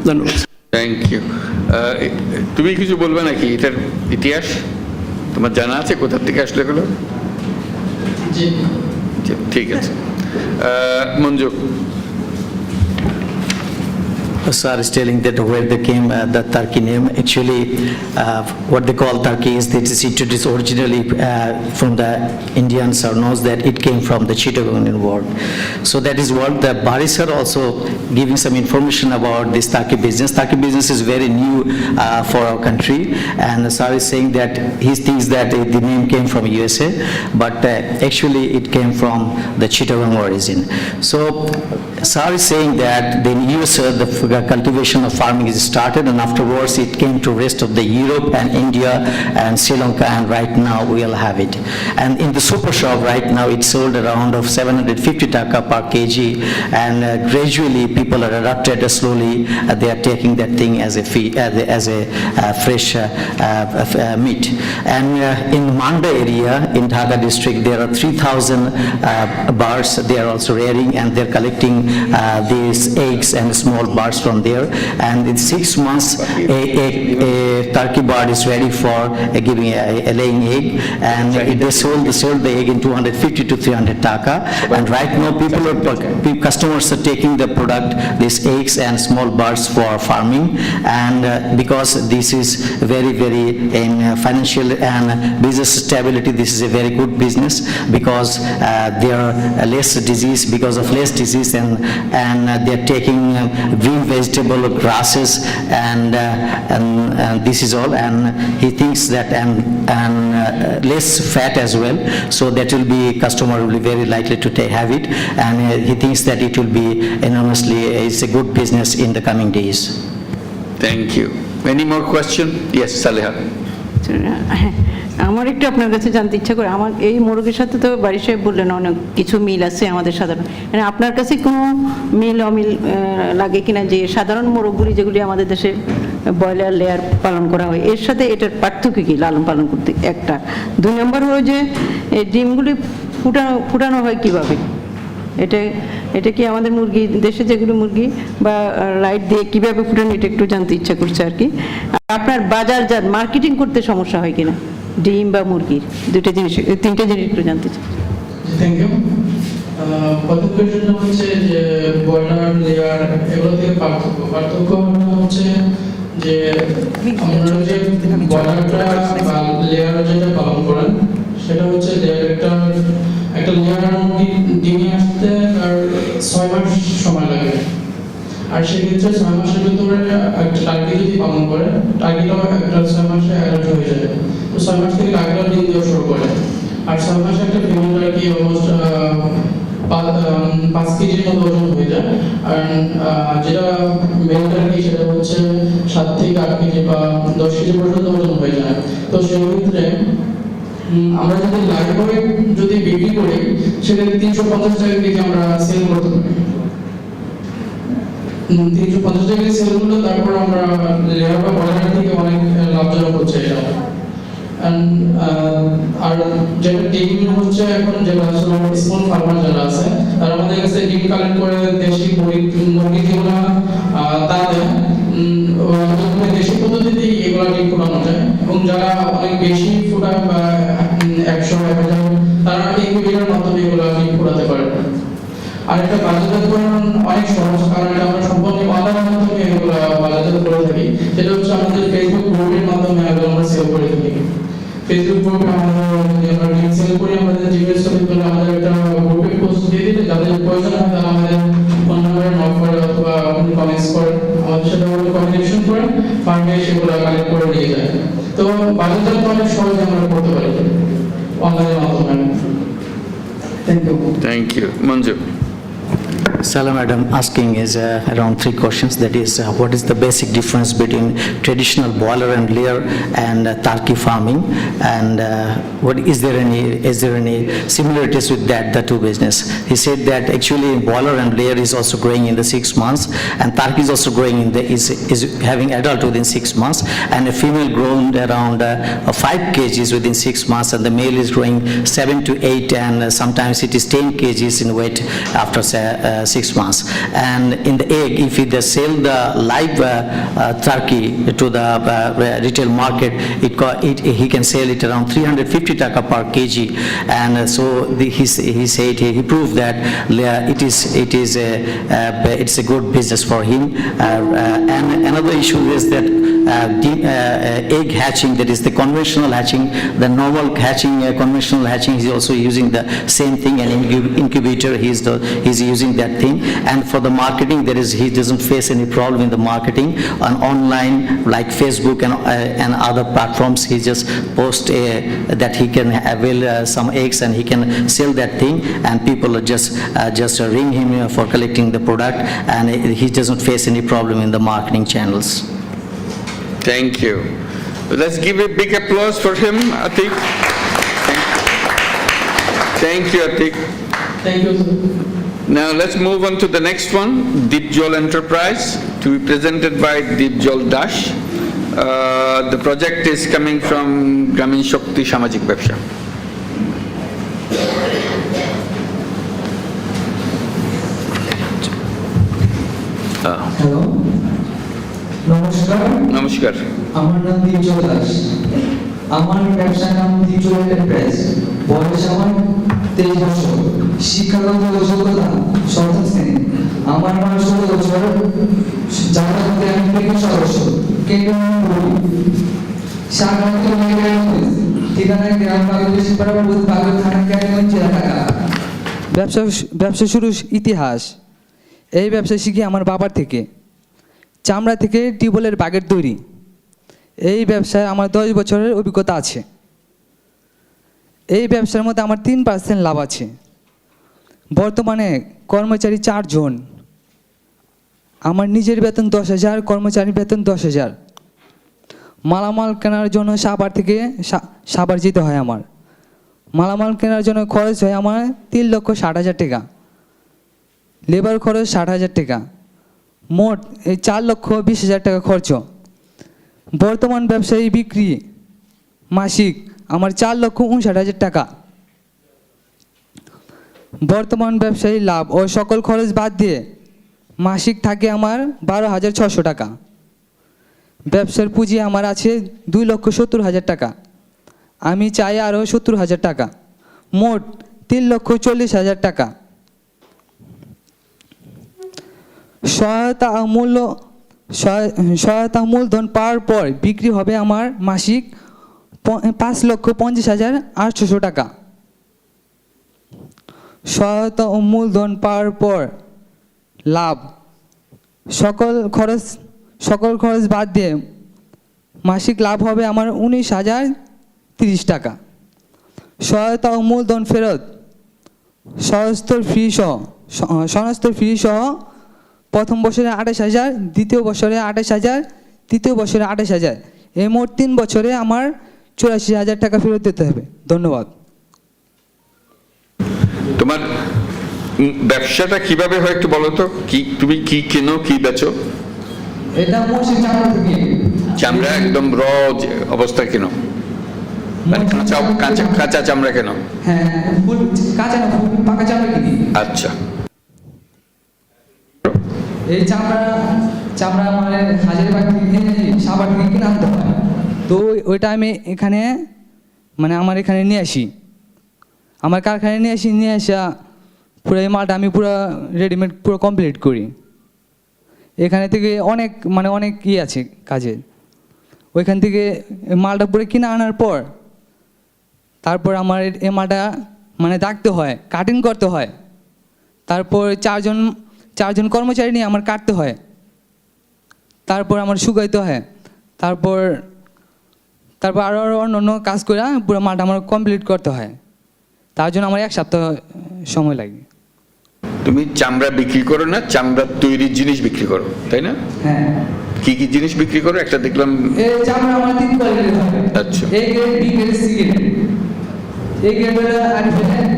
ধন্যবাদ। Thank you. তুমি কিছু বলবে নাকি এটার ইতিহাস? তোমার জানা আছে কোথা থেকে আসলে এগুলো? জি ঠিক আছে Manju Sir is telling that where they came, the Turkey name, actually what they call Turkey is that it's introduced originally from the Indians or knows that it came from the Chittagong word. So that is what the Baris are also giving some information about this Turkey business. Turkey business is very new for our country, and Sir is saying that he thinks that the name came from USA, but actually it came from the Chittagong origin. So Sir is saying that in USA the cultivation of farming is started, and afterwards it came to rest of the Europe and India and Sri Lanka, and right now we'll have it. And in the super shop right now it's sold around of 750 taka per kg, and gradually people are adapted slowly. They are taking that thing as a feed, as a fresh meat. And in Manda area in Dhaka district there are 3,000 birds they are also rearing, and they're collecting these eggs and small birds from there, and in 6 months a turkey bird is ready for giving a laying egg, and they sold the egg in 250 to 300 taka, and right now customers are taking the product, these eggs and small birds for farming, and because this is very in financial and business stability, this is a very good business, because there are less disease, because of less disease, and they're taking green vegetable, grasses, and this is all, and he thinks that and less fat as well, so that will be customer will be very likely to have it, and he thinks that it will be enormously, it's a good business in the coming days. Thank you. Any more question? Yes, Saleha. আমার একটু আপনার কাছে জানতে ইচ্ছা করে, আমার এই মোরগের সাথে তো বাড়ি সাহেব বললেন অনেক কিছু মিল আছে আমাদের সাধারণ, মানে আপনার কাছে কোনো মিল অমিল লাগে কিনা যে সাধারণ মোরগগুলি যেগুলি আমাদের দেশে ব্রয়লার লেয়ার পালন করা হয় এর সাথে এটার পার্থক্য কি লালন পালন করতে? একটা 2 নম্বর হলো যে এই ডিমগুলি ফুটানো হয় কিভাবে? এটা কি আমাদের মুরগি দেশে যেগুলো মুরগি বা লাইট দিয়ে কিভাবে ফুটানো, এটা একটু জানতে ইচ্ছা করছে আর কি। আপনার বাজারজাত মার্কেটিং করতে সমস্যা হয় কিনা ডিম বা মুরগির, 3টে জিনিস একটু জানতে চাই। Thank you. প্রথম কোয়েশ্চনটা হচ্ছে যে ব্রয়লার লেয়ার এগুলো থেকে পার্থক্য হচ্ছে যে আমরা যে ব্রয়লারটা বা লেয়ার যেটা পালন করেন সেটা হচ্ছে একটা লেয়ার ডিমে আসতে আর 6 মাস সময় লাগে, আর সেক্ষেত্রে 6 মাসের ভিতরে একটা টার্কি যদি পালন করে টার্কিটাও একটা 6 মাসে অ্যাডাল্ট হয়ে যায়, তো 6 মাস থেকে টার্কিটাও ডিম দেওয়া শুরু করে, আর 6 মাসে একটা ফিমেল টার্কি অলমোস্ট 5 কেজির মতো ওজন হয়ে যায়, আর যেটা মেল টার্কি সেটা হচ্ছে 7 থেকে 8 কেজি বা 10 কেজি পর্যন্ত ওজন হয়ে যায়। তো সেক্ষেত্রে আমরা যদি লাইভ ওয়েট যদি বিক্রি করি সেক্ষেত্রে 350 টাকা কেজি আমরা সেল করতে পারি, 350 টাকা সেল করলে তারপর আমরা লেয়ার বা ব্রয়লার থেকে অনেক লাভজনক হচ্ছে এটা। আর যেটা ডিম হচ্ছে এখন যেটা স্মল ফার্মার যারা আছে তারা আমাদের কাছে ডিম কালেক্ট করে দেশি মুরগি যেগুলো তাদের দেশি পদ্ধতিতেই এগুলো ডিম ফোটানো যায়, এবং যারা অনেক বেশি ফোটায় বা 100-1000 তারা ইনকিউবেটরের মাধ্যমে এগুলো ডিম ফোটাতে পারে। আর একটা বাজারজাতকরণ অনেক সহজ, কারণ এটা আমরা সম্পূর্ণ অনলাইনের মাধ্যমে এগুলো বাজারজাত করে থাকি, যেটা হচ্ছে আমাদের ফেসবুক গ্রুপের মাধ্যমে এগুলো আমরা সেল করে থাকি। ফেসবুক গ্রুপে আমরা ডিম সেল করি, আমাদের জিমেল সার্ভিস করে আমাদের একটা গ্রুপে পোস্ট দিয়ে দিলে যাদের প্রয়োজন হয় তারা আমাদের ফোন নম্বরে নক করে অথবা কমেন্টস করে আমাদের সাথে কমিউনিকেশন করে ফার্মে সেগুলো কালেক্ট করে নিয়ে যায়। তো বাজারজাত অনেক সহজে আমরা করতে পারি অনলাইনের মাধ্যমে। Thank you. Thank you. Manju. Salam madam asking is around 3 questions, that is what is the basic difference between traditional boiler and layer and turkey farming, and what is there any similarities with the two business? He said that actually boiler and layer is also growing in the 6 months, and turkey is also growing in the is having adult within 6 months, and a female grown around 5 kgs within 6 months, and the male is growing 7 to 8, and sometimes it is 10 kgs in weight after 6 months. And in the egg, if they sell the live turkey to the retail market, he can sell it around 350 taka per kg. And so he said, he proved that it's a good business for him. And another issue is that egg hatching, that is the conventional hatching, the normal hatching, conventional hatching, he's also using the same thing, and incubator, he's using that thing. And for the marketing, he doesn't face any problem in the marketing on online like Facebook and other platforms. He just post that he can avail some eggs and he can sell that thing, and people are just ring him for collecting the product, and he doesn't face any problem in the marketing channels. Thank you. Let's give a big applause for him, Atik. Thank you, Atik. Thank you, sir. Now let's move on to the next one, Deepjol Enterprise, to be presented by Deepjol Dash. The project is coming from Grameen Shakti Samajik Bebsha. Hello, নমস্কার। নমস্কার। আমার নাম দীপজল দাস। আমার ব্যবসার নাম Dipjol enterprise. বয়স আমার 23 বছর। শিক্ষাগত যোগ্যতা 7ম শ্রেণী। আমার বয়স 16 বছর। যার মধ্যে আমি ক্রিকেট সদস্য। ক্রিকেট করি। সাধারণত ঠিকানা গ্রাম বাগেশ্বর পাড়া বাগেশ্বর থানা কেরানীগঞ্জ জেলা ঢাকা। ব্যবসা শুরুর ইতিহাস। এই ব্যবসা শিখি আমার বাবার থেকে। চামড়া থেকে টিউবওয়েলের বাগেট তৈরি। এই ব্যবসায় আমার 10 বছরের অভিজ্ঞতা আছে। এই ব্যবসার মধ্যে আমার 3% লাভ আছে। বর্তমানে কর্মচারী 4 জন। আমার নিজের বেতন 10,000, কর্মচারীর বেতন 10,000। মালামাল কেনার জন্য সাভার যেতে হয় আমার। মালামাল কেনার জন্য খরচ হয় আমার 3,60,000 টাকা। লেবার খরচ 60,000 টাকা। মোট এই 4,20,000 টাকা খরচ। বর্তমান ব্যবসায়ী বিক্রি মাসিক আমার 4,59,000 টাকা। বর্তমান ব্যবসায়ী লাভ ও সকল খরচ বাদ দিয়ে মাসিক থাকে আমার 12,600 টাকা। ব্যবসার পুঁজি আমার আছে 2,70,000 টাকা। আমি চাই আরও 70,000 টাকা। মোট 3,40,000 টাকা। সহায়তা মূলধন পাওয়ার পর বিক্রি হবে আমার মাসিক 5,50,800 টাকা। সহায়তা ও মূলধন পাওয়ার পর লাভ সকল খরচ বাদ দিয়ে মাসিক লাভ হবে আমার 19,030 টাকা। সহায়তা ও মূলধন ফেরত সনস্থর ফি সহ প্রথম বছরে 28,000, দ্বিতীয় বছরে 28,000, তৃতীয় বছরে 28,000, এই মোট 3 বছরে আমার 84,000 টাকা ফেরত দিতে হবে। ধন্যবাদ। তোমার ব্যবসাটা কিভাবে হয় একটু বলো তো, তুমি কি কেনো, কি বেচো? এটা মোষের চামড়া থেকে। চামড়া একদম র অবস্থা কেনো? কাঁচা চামড়া কেনো? হ্যাঁ, ফুল কাঁচা না, ফুল পাকা চামড়া কিনি। আচ্ছা। এই চামড়া মানে হাজারীবাগ থেকে সাভার থেকে কিনে আনতে হয়। তো ওইটা আমি এখানে আমার এখানে নিয়ে আসি, আমার কারখানায় নিয়ে আসা পুরো এই মালটা আমি পুরো রেডিমেড পুরো কমপ্লিট করি। এখানে থেকে অনেক আছে কাজে। ওইখান থেকে মালটা পুরো কিনে আনার পর তারপর আমার এই মালটা দাগতে হয়, কাটিং করতে হয়। তারপর চারজন কর্মচারী নিয়ে আমার কাটতে হয়। তারপর আমার শুকাইতে হয়। তারপর আরও অন্য কাজ করে পুরো মালটা আমার কমপ্লিট করতে হয়। তার জন্য আমার 1 সপ্তাহ সময় লাগে। তুমি চামড়া বিক্রি করো না, চামড়া তৈরির জিনিস বিক্রি করো, তাই না? হ্যাঁ। কি কি জিনিস বিক্রি করো? একটা দেখলাম এই চামড়া আমার 3 কোয়ালিটির হয়। আচ্ছা। A grade, B grade, C grade. A grade হলো আরফিএন,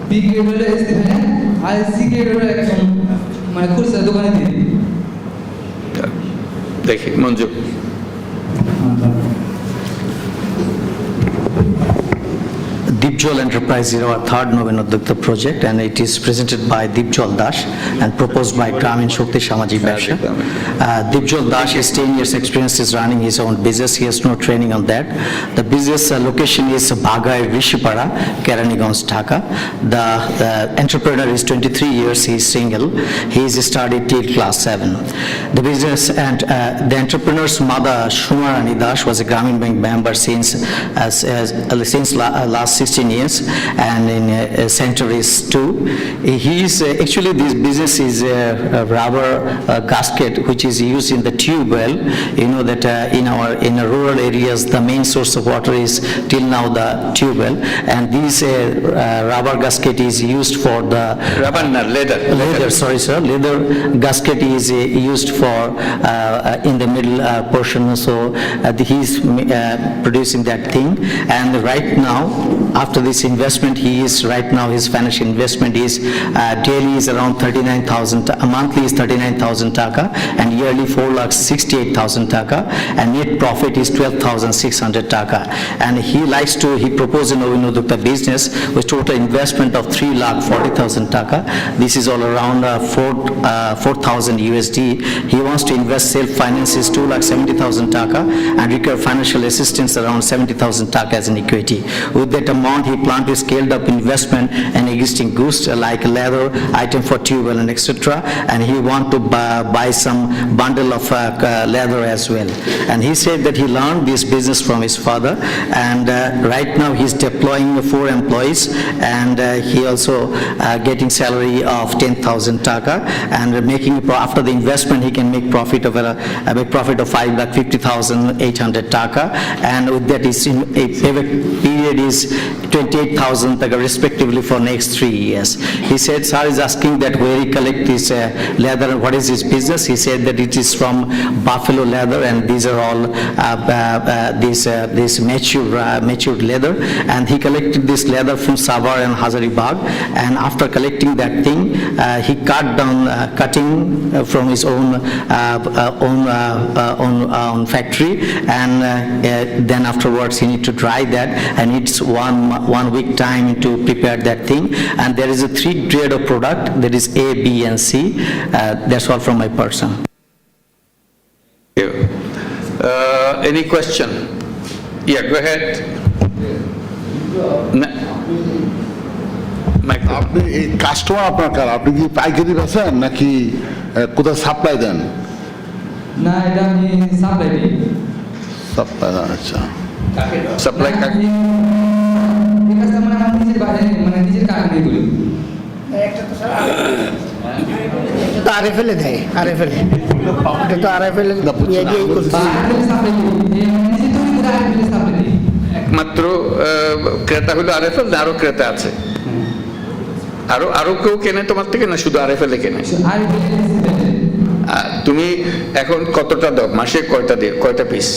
বি গ্রেড হলো এসটিএন, আর সি গ্রেড হলো একদম খুচরা দোকানে দিয়ে দিই। দেখি Manju. Deep Dipjol Enterprise is our third Noven Udyokta project, and it is presented by Dipjol Das and proposed by Grameen Shakti Samajik Babsha. Dipjol Das has 10 years experience is running his own business. He has no training on that. The business location is Bagai Rishipara, Keraniganj, Dhaka. The entrepreneur is 23 years. He is single. He is studied till class 7. The business and the entrepreneur's mother, Shumarani Das, was a Grameen Bank member since last 16 years, and in center is 2. He is actually this business is a rubber gasket which is used in the tube well. You know that in rural areas the main source of water is till now the tube well, and this rubber gasket is used for the leather. Sorry, sir. Leather gasket is used for in the middle portion. So he is producing that thing, and right now after this investment, his financial investment is daily is around 39,000, monthly is 39,000 taka, and yearly 4,68,000 taka, and net profit is 12,600 taka. And he proposed an Noven Udyokta business with total investment of 3,40,000 taka. This is all around 4,000 USD. He wants to invest self-finance is 2,70,000 taka and require financial assistance around 70,000 taka as an equity. With that amount, he planned to scale up investment in existing goods like leather, item for tube and etc. And he want to buy some bundle of leather as well. And he said that he learned this business from his father, and right now he's deploying 4 employees, and he also getting salary of 10,000 taka, and making after the investment he can make profit of 5,50,800 taka, and with that is in a payback period is 28,000 taka respectively for next 3 years. He said, sir is asking that where he collect this leather and what is his business. He said that it is from buffalo leather, and these are all this matured leather, and he collected this leather from Savar and Hazaribagh, and after collecting that thing he cutting from his own factory, and then afterwards he need to dry that, and it's one week time to prepare that thing. And there is a 3 grade of product, that is A, B and C. That's all from my person. Thank you. Any question? Yeah, go ahead. আপনি এই customer আপনার কার, আপনি কি পাইকারি বেচেন নাকি কোথাও supply দেন? না, এটা আমি সাপ্লাই দিই। সাপ্লাই, আচ্ছা। সাপ্লাই কাকে? এটা মানে আমার নিজের বাইরে মানে নিজের কারখানায় করি। একটা তো স্যার এটা আরএফএল দেয়, আরএফএল এটা তো আরএফএল ইয়ে দিয়ে করছে। সাপ্লাই দিই, নিজে তৈরি করে আরএফএল সাপ্লাই দিই। একমাত্র ক্রেতা হলো আরএফএল, আরো ক্রেতা আছে? আরো কেউ কেনে তোমার থেকে, না শুধু আরএফএল কেনে? তুমি এখন কতটা দাও মাসে, কয়টা পিস?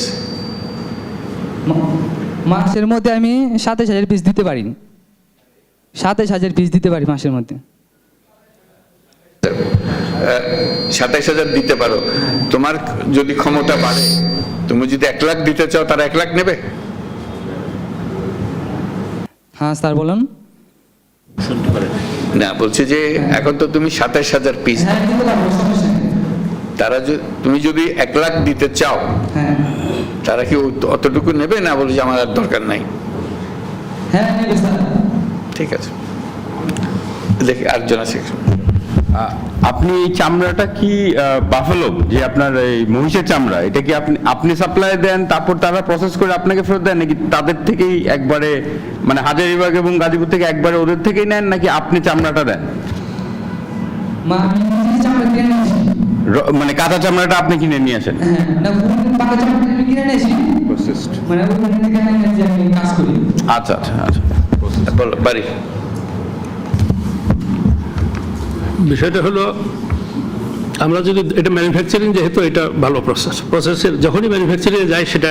মাসের মধ্যে আমি 27,000 পিস দিতে পারি। 27,000 পিস দিতে পারি মাসের মধ্যে। 27,000 দিতে পারো। তোমার যদি ক্ষমতা বাড়ে, তুমি যদি 1 লাখ দিতে চাও, তারা 1 লাখ নেবে? হ্যাঁ স্যার বলুন। না, বলছি যে এখন তো তুমি 27,000 পিস, তারা তুমি যদি 1 লাখ দিতে চাও, তারা কি অতটুকু নেবে, না বলে যে আমার আর দরকার নাই? হ্যাঁ নেবে স্যার। ঠিক আছে, দেখি আরেকজন আছে। আপনি এই চামড়াটা কি বাফালো, যে আপনার এই মহিষের চামড়া, এটা কি আপনি সাপ্লাই দেন, তারপর তারা প্রসেস করে আপনাকে ফেরত দেন, নাকি তাদের থেকেই একবারে মানে হাজারীবাগ এবং গাজীপুর থেকে একবারে ওদের থেকেই নেন, নাকি আপনি চামড়াটা দেন? মানে কাঁচা চামড়াটা আপনি কিনে নিয়ে আসেন? আচ্ছা আচ্ছা আচ্ছা, বলো বাড়ি। বিষয়টা হলো, আমরা যদি এটা ম্যানুফ্যাকচারিং, যেহেতু এটা ভালো প্রসেসের যখনই ম্যানুফ্যাকচারিংয়ে যায় সেটা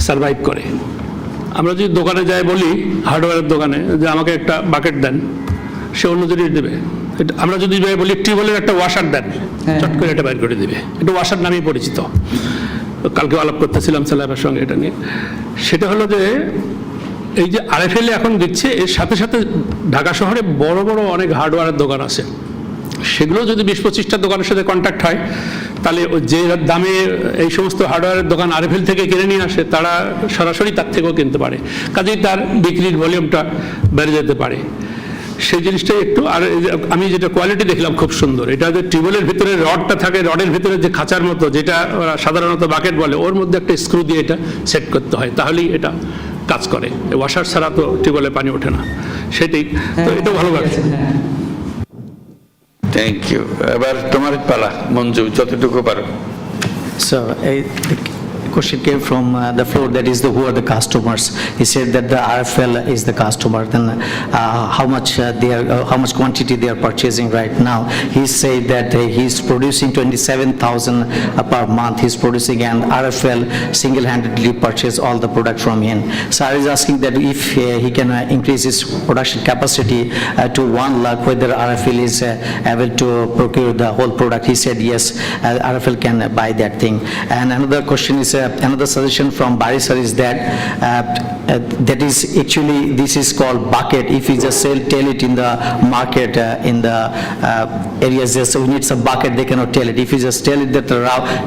সার্ভাইভ করে। আমরা যদি দোকানে যাই বলি, হার্ডওয়্যারের দোকানে, যে আমাকে একটা বাকেট দেন, সে অন্য জিনিস দেবে। আমরা যদি বলি টিউবওয়েলের একটা ওয়াশার দেন, চট করে এটা বাইর করে দেবে। এটা ওয়াশার নামেই পরিচিত। কালকে আলাপ করতেছিলাম স্যালাবার সঙ্গে এটা নিয়ে। সেটা হলো যে এই যে আরএফএল এখন দিচ্ছে, এর সাথে সাথে ঢাকা শহরে বড় বড় অনেক হার্ডওয়্যারের দোকান আছে, সেগুলো যদি 20-25টা দোকানের সাথে কন্ট্যাক্ট হয়, তাহলে যে দামে এই সমস্ত হার্ডওয়্যারের দোকান আরএফএল থেকে কিনে নিয়ে আসে, তারা সরাসরি তার থেকেও কিনতে পারে, কাজেই তার বিক্রির ভলিউমটা বেড়ে যেতে পারে। সেই জিনিসটাই একটু, আর আমি যেটা কোয়ালিটি দেখলাম খুব সুন্দর, এটা যে টিউবওয়েলের ভিতরে রডটা থাকে, রডের ভিতরে যে খাঁচার মতো, যেটা ওরা সাধারণত বাকেট বলে, ওর মধ্যে একটা স্ক্রু দিয়ে এটা সেট করতে হয়, তাহলেই এটা কাজ করে। ওয়াশার ছাড়া তো টিউবওয়েলে পানি ওঠে না, সেটাই তো, এটা ভালো লাগছে। Thank you. এবার তোমার পালা, মঞ্জু, যতটুকু পারো। So, the question came from the floor, that is who are the customers. He said that the RFL is the customer, then how much quantity they are purchasing right now. He said that he's producing 27,000 per month, he's producing, and RFL single-handedly purchase all the product from him. So I was asking that if he can increase his production capacity to 1 lakh, whether RFL is able to procure the whole product. He said yes, RFL can buy that thing. And another question is, another suggestion from Barisar is that that is actually, this is called bucket. If you just tell it in the market, in the areas, just we need some bucket, they cannot tell it. If you just tell it that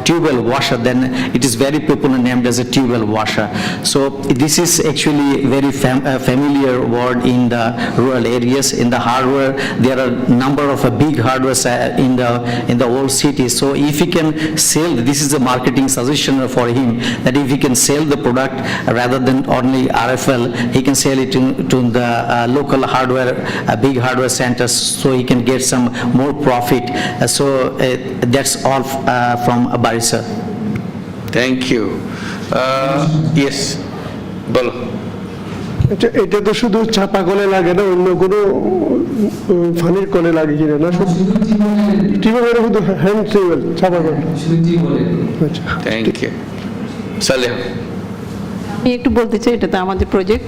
tubewell washer, then it is very popular named as a tubewell washer. So this is actually very familiar word in the rural areas. In the hardware, there are number of big hardwares in the old cities. So if he can sell, this is a marketing suggestion for him, that if he can sell the product rather than only RFL, he can sell it to the local hardware, big hardware centers, so he can get some more profit. So that's all from Barisa. Thank you. Yes, bolo. এটা তো শুধু চাপা কলে লাগে না, অন্য কোনো ফানির কলে লাগে কিনা? না, শুধু টিউবওয়েল, শুধু হ্যান্ড টিউবওয়েল, চাপা কলে। আচ্ছা, থ্যাংক ইউ। সালেহা, আমি একটু বলতে চাই, এটা তো আমাদের প্রজেক্ট।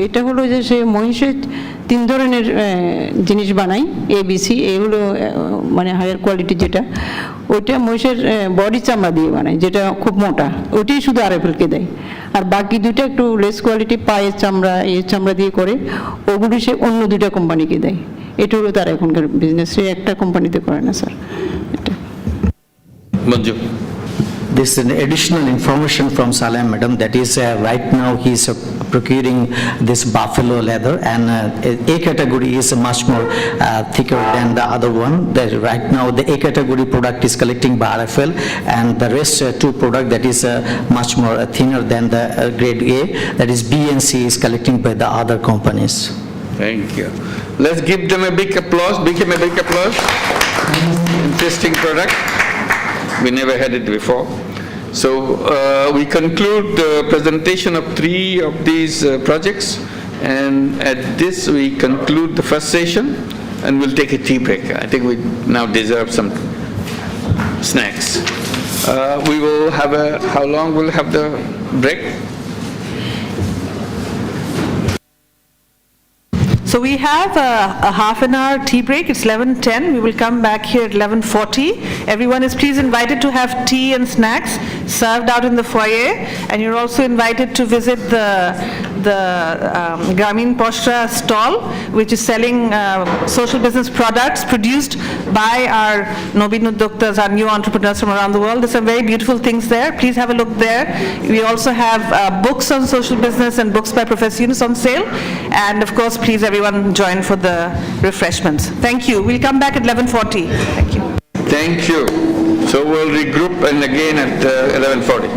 এটা হলো যে সে মহিষের 3 ধরনের জিনিস বানাই, ABC। এ হলো মানে হায়ার কোয়ালিটি, যেটা ওইটা মহিষের বডি চামড়া দিয়ে বানায়, যেটা খুব মোটা, ওইটাই শুধু RFL-কে দেয়। আর বাকি দুইটা একটু লেস কোয়ালিটি, পায়ের চামড়া, এর চামড়া দিয়ে করে, ওগুলি সে অন্য 2টা কোম্পানিকে দেয়। এটা হলো তার এখনকার বিজনেস, সে একটা কোম্পানিতে করে না স্যার। এটা Manju. This is an additional information from Salem madam, that is right now he is procuring this buffalo leather, and A category is much more thicker than the other one. That right now the A category product is collecting by RFL, and the rest 2 product that is much more thinner than the grade A, that is B and C, is collecting by the other companies. Thank you. Let's give them a big applause. Give him a big applause. Interesting product. We never had it before. So we conclude the presentation of 3 of these projects, and at this we conclude the first session, and we'll take a tea break. I think we now deserve some snacks. We will have how long we'll have the break? So we have a half an hour tea break. It's 11:10. We will come back here at 11:40. Everyone is please invited to have tea and snacks served out in the foyer, and you're also invited to visit the Grameen Postra stall, which is selling social business products produced by our Nobin Udyoktas, our new entrepreneurs from around the world. There's some very beautiful things there. Please have a look there. We also have books on social business and books by Professor Yunus on sale, and of course, please everyone join for the refreshments. Thank you. We'll come back at 11:40. Thank you. Thank you. So we'll regroup and again at 11:40.